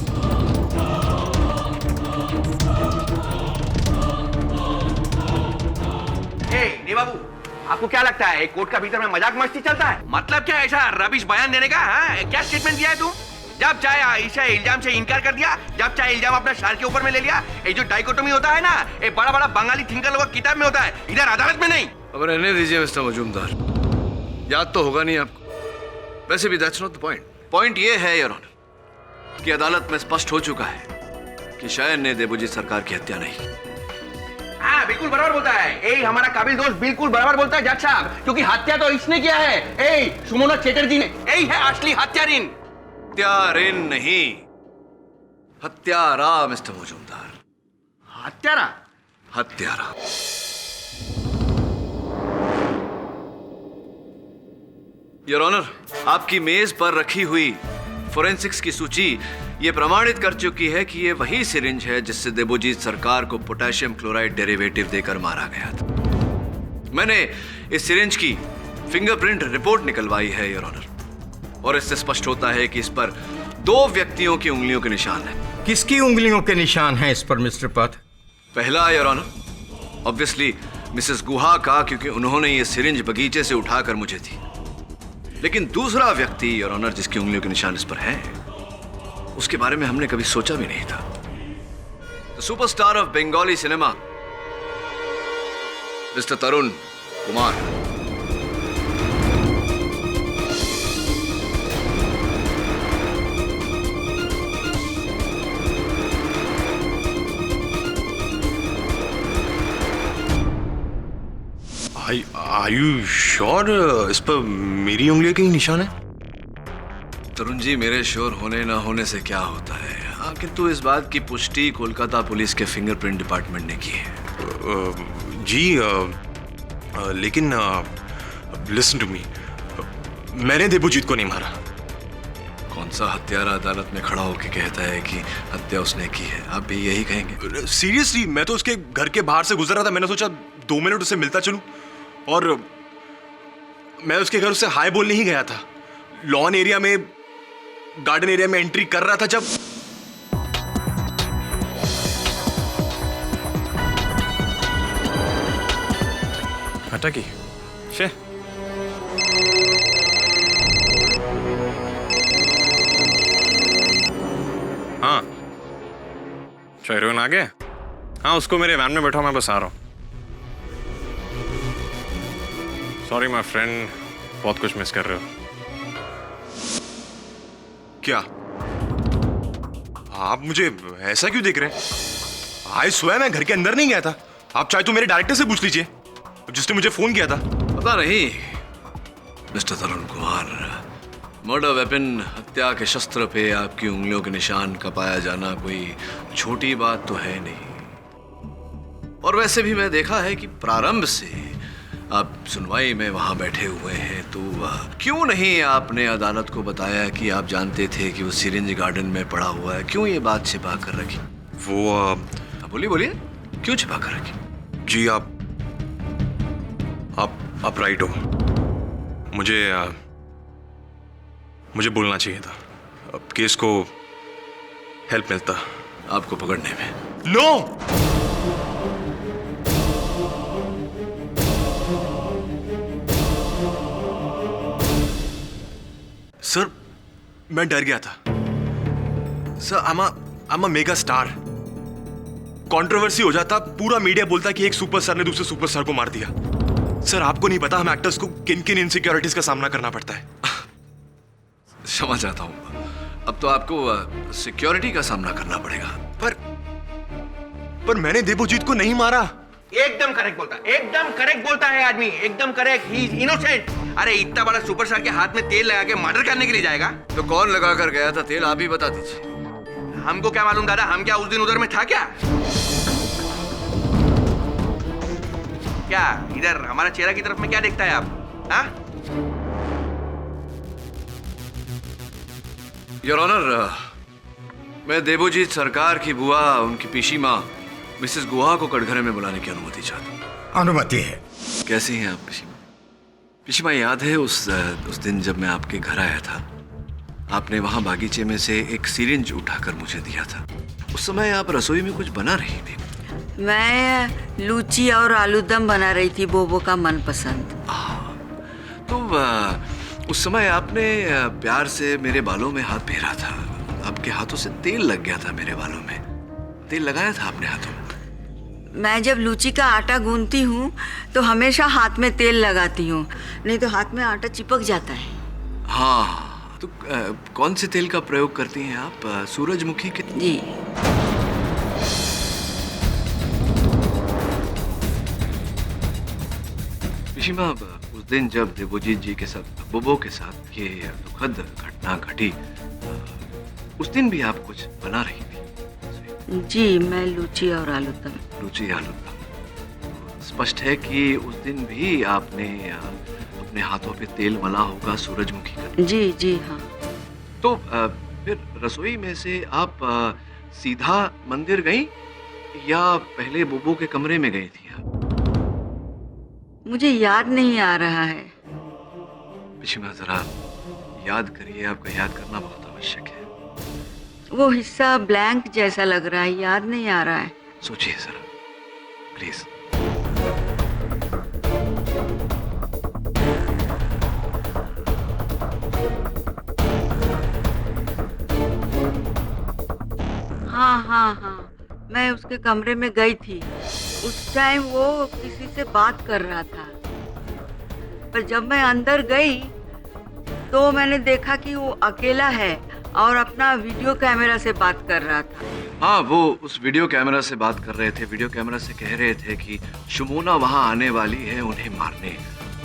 बाबू, आपको क्या लगता है कोर्ट का भीतर में मजाक मस्ती चलता है? मतलब क्या ऐसा रबिश बयान देने का? क्या स्टेटमेंट दिया है तू? जब चाहे आयशा इल्जाम से इनकार कर दिया, जब चाहे इल्जाम अपना सर के ऊपर में ले लिया। ये जो डाइकोटोमी होता है ना, ये बड़ा बड़ा बंगाली थिंकर लोगों की किताब में होता है, इधर अदालत में नहीं। अब रहने दीजिए मिस्टर मजूमदार, याद तो होगा नहीं आपको। वैसे भी that's not the point. Point ये है योर ऑनर कि अदालत में स्पष्ट हो चुका है कि शयन ने देवोजीत सरकार की हत्या नहीं की। हाँ, बिल्कुल बराबर बोलता है। ए हमारा काबिल दोस्त बिल्कुल बराबर बोलता है जज साहब, क्योंकि हत्या तो इसने किया है। ए शुमोना चैटर्जी ने। यही है असली हत्यारिन। हत्यारिन नहीं, हत्यारा मिस्टर मजूमदार। हत्यारा? हत्यारा। योर ऑनर, आपकी मेज पर रखी हुई फोरेंसिक्स की सूची ये प्रमाणित कर चुकी है कि ये वही सिरिंज है जिससे देवोजीत सरकार को पोटेशियम क्लोराइड डेरिवेटिव देकर मारा गया था। मैंने इस सिरिंज की फिंगरप्रिंट रिपोर्ट निकलवाई है योर ऑनर, और इससे स्पष्ट होता है कि इस पर 2 व्यक्तियों की उंगलियों के निशान हैं। किसकी उंगलियों के निशान हैं इस पर मिस्टर पथ? पहला योर ऑनर ऑब्वियसली मिसेस गुहा का, क्योंकि उन्होंने ये सिरिंज बगीचे से उठाकर मुझे दी। लेकिन दूसरा व्यक्ति योर ऑनर जिसकी उंगलियों के निशान इस पर हैं, उसके बारे में हमने कभी सोचा भी नहीं था। The superstar of Bengali cinema mister Tarun Kumar. Are you sure इस पर मेरी उंगलियों के ही निशान है? तरुण जी, मेरे श्योर होने ना होने से क्या होता है। हाँ, किंतु इस बात की पुष्टि कोलकाता पुलिस के फिंगरप्रिंट डिपार्टमेंट ने की है। लेकिन लिसन टू मी, मैंने देवोजीत को नहीं मारा। कौन सा हत्यारा अदालत में खड़ा होकर कहता है कि हत्या उसने की है? आप भी यही कहेंगे? सीरियसली, मैं तो उसके घर के बाहर से गुजर रहा था, मैंने सोचा 2 मिनट उससे मिलता चलूं, और मैं उसके घर उससे हाय बोलने ही गया था। लॉन एरिया में, गार्डन एरिया में एंट्री कर रहा था जब हटा की शे। हाँ, शायरोन आ गया? हाँ, उसको मेरे वैन में बैठा, मैं बस आ रहा हूँ। सॉरी माय फ्रेंड, बहुत कुछ मिस कर रहे हो। क्या आप मुझे ऐसा क्यों देख रहे हैं? आज सुबह मैं घर के अंदर नहीं गया था। आप चाहे तो मेरे डायरेक्टर से पूछ लीजिए, जिसने मुझे फोन किया था। पता नहीं मिस्टर तरुण कुमार, मर्डर वेपन, हत्या के शस्त्र पे आपकी उंगलियों के निशान का पाया जाना कोई छोटी बात तो है नहीं। और वैसे भी मैं देखा है कि प्रारंभ से आप सुनवाई में वहां बैठे हुए हैं, तो क्यों नहीं आपने अदालत को बताया कि आप जानते थे कि वो सिरिंज गार्डन में पड़ा हुआ है? क्यों ये बात छिपा कर रखी? वो बोलिए बोलिए, क्यों छिपा कर रखी? जी आप राइट हो। मुझे बोलना चाहिए था। अब केस को हेल्प मिलता आपको पकड़ने में। नो, सर मैं डर गया था। Sir I'm a mega star. Controversy हो जाता, पूरा मीडिया बोलता कि एक सुपरस्टार ने दूसरे सुपरस्टार को मार दिया। सर आपको नहीं पता हम एक्टर्स को किन किन इनसिक्योरिटीज का सामना करना पड़ता है। क्षमा चाहता हूं, अब तो आपको सिक्योरिटी का सामना करना पड़ेगा। पर मैंने देवोजीत को नहीं मारा। एकदम करेक्ट बोलता है, एकदम करेक्ट बोलता है आदमी, एकदम करेक्ट। He is innocent. अरे इतना बड़ा सुपरस्टार के हाथ में तेल लगा के मर्डर करने के लिए जाएगा? तो कौन लगा कर गया था तेल, आप ही बता दीजिए। हमको क्या मालूम दादा, हम क्या उस दिन उधर में था क्या? क्या इधर हमारा चेहरा की तरफ में क्या देखता है आप? हाँ? योर ऑनर, मैं देवोजीत सरकार की बुआ, उनकी पीशी माँ मिसेस गुहा को कटघरे में बुलाने की अनुमति चाहता हूँ। अनुमति है। कैसी हैं आप पीशी माँ? पीशी माँ, याद है उस दिन जब मैं आपके घर आया था, आपने वहां बागीचे में से एक सिरिंज उठाकर मुझे दिया था। उस समय आप रसोई में कुछ बना रही थी। मैं लूची और आलू दम बना रही थी, बोबो का मनपसंद। तो उस समय आपने प्यार से मेरे बालों में हाथ फेरा था। आपके हाथों से तेल लग गया था मेरे बालों में। तेल लगाया था आपने हाथों में? मैं जब लूची का आटा गूंथती हूँ तो हमेशा हाथ में तेल लगाती हूँ, नहीं तो हाथ में आटा चिपक जाता है। हाँ, तो कौन से तेल का प्रयोग करती हैं आप? सूरजमुखी के? जी। पिशीमा, उस दिन जब देवोजीत जी के साथ, बोबो के साथ ये दुखद घटना घटी, उस दिन भी आप कुछ बना रही थी? जी, मैं लूची और आलू दम। लूची आलू दम। स्पष्ट है कि उस दिन भी आपने अपने हाथों पे तेल मला होगा सूरजमुखी का। जी जी हाँ। तो फिर रसोई में से आप सीधा मंदिर गई या पहले बोबो के कमरे में गई थी आप? मुझे याद नहीं आ रहा है। पिशीमा, जरा याद करिए, आपका याद करना बहुत आवश्यक है। वो हिस्सा ब्लैंक जैसा लग रहा है, याद नहीं आ रहा है। सोचिए जरा प्लीज। हाँ, मैं उसके कमरे में गई थी। उस टाइम वो किसी से बात कर रहा था, पर जब मैं अंदर गई तो मैंने देखा कि वो अकेला है और अपना वीडियो कैमरा से बात कर रहा था। हाँ, वो उस वीडियो कैमरा से बात कर रहे थे। वीडियो कैमरा से कह रहे थे कि शुमोना वहाँ आने वाली है उन्हें मारने,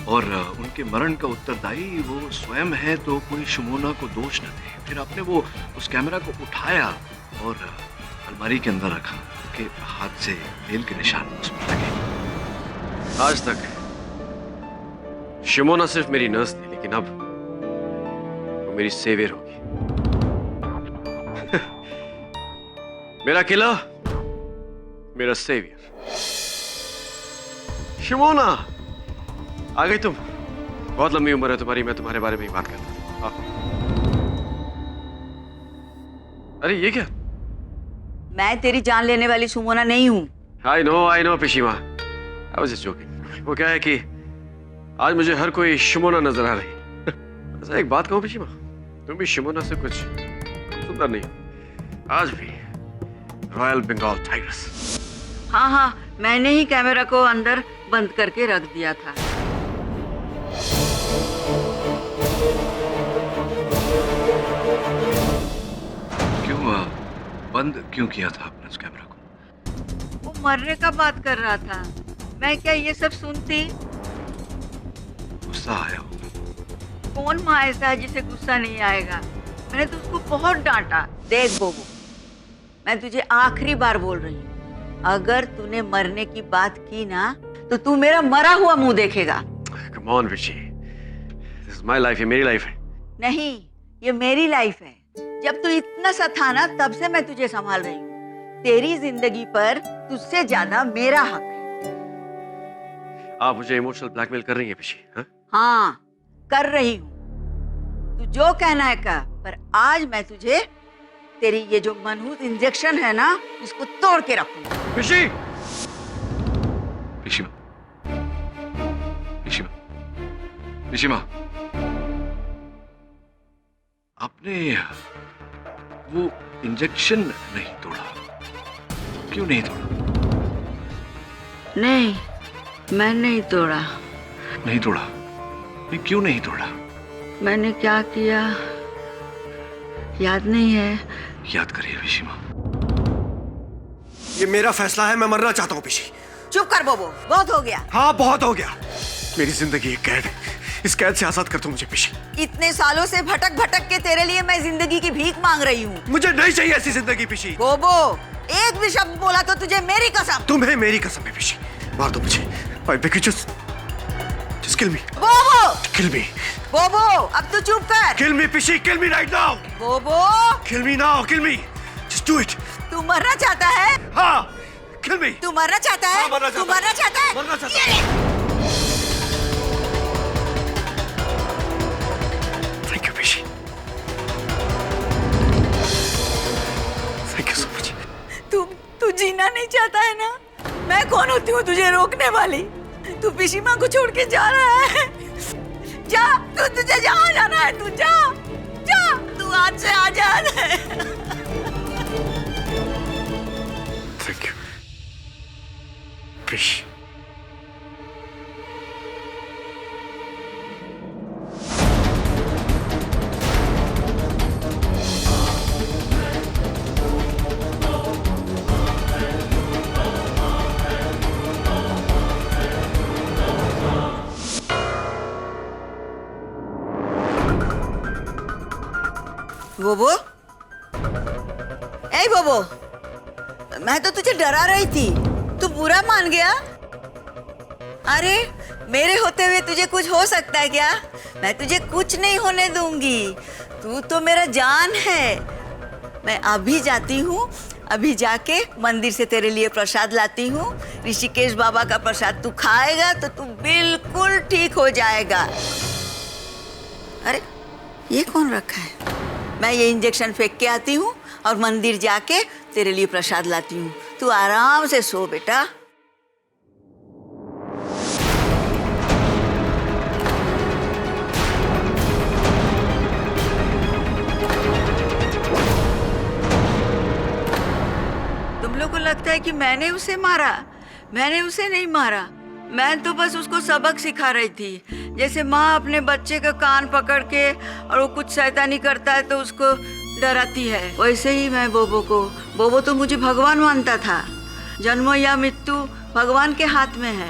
और उनके मरण का उत्तरदायी वो स्वयं है, तो कोई शुमोना को दोष न दे। फिर आपने वो उस कैमरा को उठाया और अलमारी के अंदर रखा, उनके हाथ से तेल के निशान उसमें लगे। आज तक शिमोना सिर्फ मेरी नर्स थी, लेकिन अब वो मेरी सेवियर होगी। मेरा किला, मेरा सेवियर। शिमोना, आ गई तुम। बहुत लंबी उम्र है तुम्हारी, मैं तुम्हारे बारे में ही बात करता हूं। अरे ये क्या? मैं तेरी जान लेने वाली सुमोना नहीं हूँ। आई नो पिशीमा, आई वाज जस्ट जोकिंग। वो क्या है कि आज मुझे हर कोई शिमोना नजर आ रही है। अच्छा एक बात कहूं पिशीमा, तुम भी शिमोना से कुछ सुंदर नहीं हो। आज भी रॉयल बंगाल टाइगर्स। हाँ, मैंने ही कैमरा को अंदर बंद करके रख दिया था। क्यों बंद क्यों किया था आपने उस कैमरा को? वो मरने का बात कर रहा था, मैं क्या ये सब सुनती? गुस्सा आया होगा। कौन माँ ऐसा है जिसे गुस्सा नहीं आएगा? मैंने तो उसको बहुत डांटा। देख बोबो, मैं तुझे आखिरी बार बोल रही हूँ, अगर तूने मरने की बात की ना तो तू मेरा मरा हुआ मुंह देखेगा। Come on, Rishi. This is my life, ये मेरी लाइफ है। नहीं, ये मेरी लाइफ है। जब तू इतना सा था ना तब से मैं तुझे संभाल रही हूँ। तेरी जिंदगी पर तुझसे ज्यादा मेरा हक है। आप मुझे इमोशनल ब्लैकमेल कर रही हैं पिशी? हाँ, कर रही हूँ। तू जो कहना है कह, पर आज मैं तुझे तेरी ये जो मनहूस इंजेक्शन है ना इसको तोड़ के रखूंगा। पिशी! पिशीमा, आपने वो इंजेक्शन नहीं तोड़ा, क्यों नहीं तोड़ा? नहीं, मैं नहीं तोड़ा। नहीं तोड़ा? नहीं, क्यों नहीं तोड़ा? मैंने क्या किया याद नहीं है। याद करिए पिशीमा। ये मेरा फैसला है, मैं मरना चाहता हूँ पिशी। चुप कर बोबो, बहुत हो गया। हाँ बहुत हो गया। मेरी जिंदगी एक कैद है, इस कैद से आजाद कर दो मुझे पिशी। इतने सालों से भटक भटक के तेरे लिए मैं जिंदगी की भीख मांग रही हूँ। मुझे नहीं चाहिए ऐसी जिंदगी पिशी। बोबो, एक भी शब्द बोला तो तुझे मेरी कसम। तुम्हें मेरी कसम है पिशी, मार दो मुझे। I beg you, just kill me. बोबो! Kill me. बोबो, अब तू चुप कर। Kill me, पिशी, kill me right now. बोबो! Kill me now, kill me. Just do it. तू मरना चाहता है? हाँ, kill me. तू मरना चाहता है? हाँ, मरना चाहता तू मरना चाहता है? मरना चाहता है। Thank you, पिशी। Thank you so much. तू जीना नहीं चाहता है ना? मैं कौन होती हूँ तुझे रोकने वाली? तू पिशीमा को छोड़ के जा रहा है। जा, तुझे जहाँ जाना है तू जा, तू आज से आजाद है। Thank you, पिशी। बोबो, ए बोबो, मैं तो तुझे डरा रही थी, तू बुरा मान गया? अरे मेरे होते हुए तुझे कुछ हो सकता है क्या? मैं तुझे कुछ नहीं होने दूंगी, तू तो मेरा जान है। मैं अभी जाती हूँ, अभी जाके मंदिर से तेरे लिए प्रसाद लाती हूँ। ऋषिकेश बाबा का प्रसाद तू खाएगा तो तू बिल्कुल ठीक हो जाएगा। अरे ये कौन रखा है? मैं ये इंजेक्शन फेंक के आती हूँ और मंदिर जाके तेरे लिए प्रसाद लाती हूँ। तू आराम से सो बेटा। तुम लोग को लगता है कि मैंने उसे मारा? मैंने उसे नहीं मारा, मैं तो बस उसको सबक सिखा रही थी। जैसे माँ अपने बच्चे का कान पकड़ के और वो कुछ शैतानी करता है तो उसको डराती है, वैसे ही मैं बोबो तो मुझे भगवान मानता था। जन्म या मृत्यु भगवान के हाथ में है।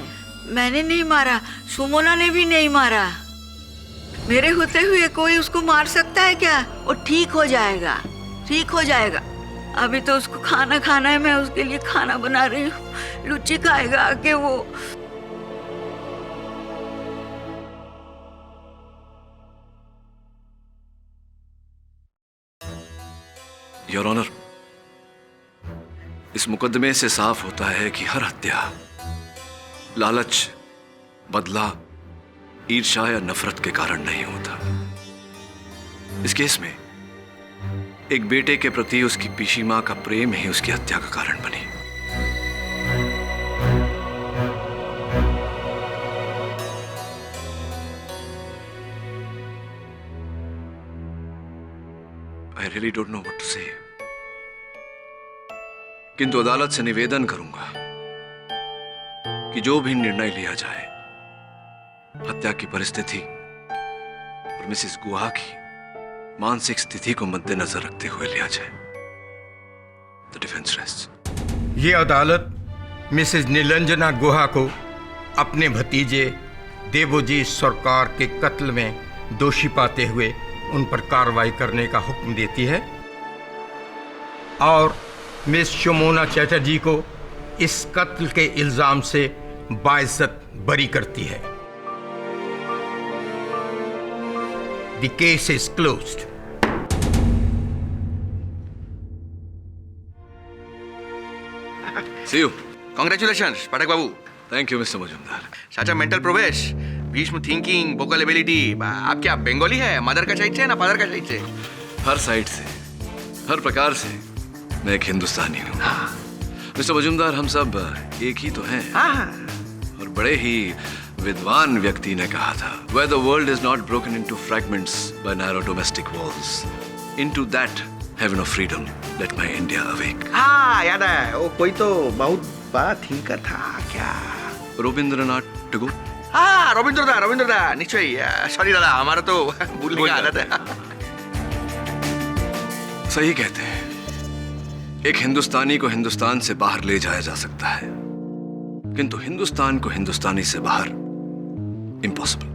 मैंने नहीं मारा, सुमोना ने भी नहीं मारा। मेरे होते हुए कोई उसको मार सकता है क्या? वो ठीक हो जाएगा, ठीक हो जाएगा। अभी तो उसको खाना खाना है, मैं उसके लिए खाना बना रही हूँ। रुचि खाएगा आके वो। योर ऑनर, इस मुकदमे से साफ होता है कि हर हत्या लालच, बदला, ईर्ष्या या नफरत के कारण नहीं होता। इस केस में एक बेटे के प्रति उसकी पीशी मां का प्रेम ही उसकी हत्या का कारण बनी। I really don't know what to say. किंतु अदालत से निवेदन करूंगा कि जो भी निर्णय लिया जाए हत्या की परिस्थिति और मिसेस गुहा की मानसिक स्थिति को मद्देनजर रखते हुए लिया जाए। The defense rests. ये अदालत मिसेस नीलंजना गुहा को अपने भतीजे देवोजीत सरकार के कत्ल में दोषी पाते हुए उन पर कार्रवाई करने का हुक्म देती है और मिस शोमोना चैटर्जी को इस कत्ल के इल्जाम से बाइज्जत बरी करती है। The case is closed. See you. Congratulations, Pathak Babu. Thank you, Mr. Majumdar. चाचा mental progress, Bhishma thinking, vocal ability, आप क्या बंगाली है? मदर का साइड से ना फादर का साइड से? हर साइड से, हर प्रकार से मैं एक हिंदुस्तानी हूँ। मिस्टर मजुमदार, हम सब एक ही तो हैं। और बड़े ही विद्वान व्यक्ति ने कहा था, Where the world is not broken into fragments by narrow domestic walls, into that heaven of freedom, let my India awake. हाँ, याद है, वो कोई तो बहुत बात ही का था क्या? रविंद्रनाथ टैगोर। हाँ, रविंद्रदा, निश्चय। सॉरी दादा, हमारा तो भूलने की आदत है। सही कहते हैं, एक हिंदुस्तानी को हिंदुस्तान से बाहर ले जाया जा सकता है, किंतु हिंदुस्तान को हिंदुस्तानी से बाहर इम्पॉसिबल।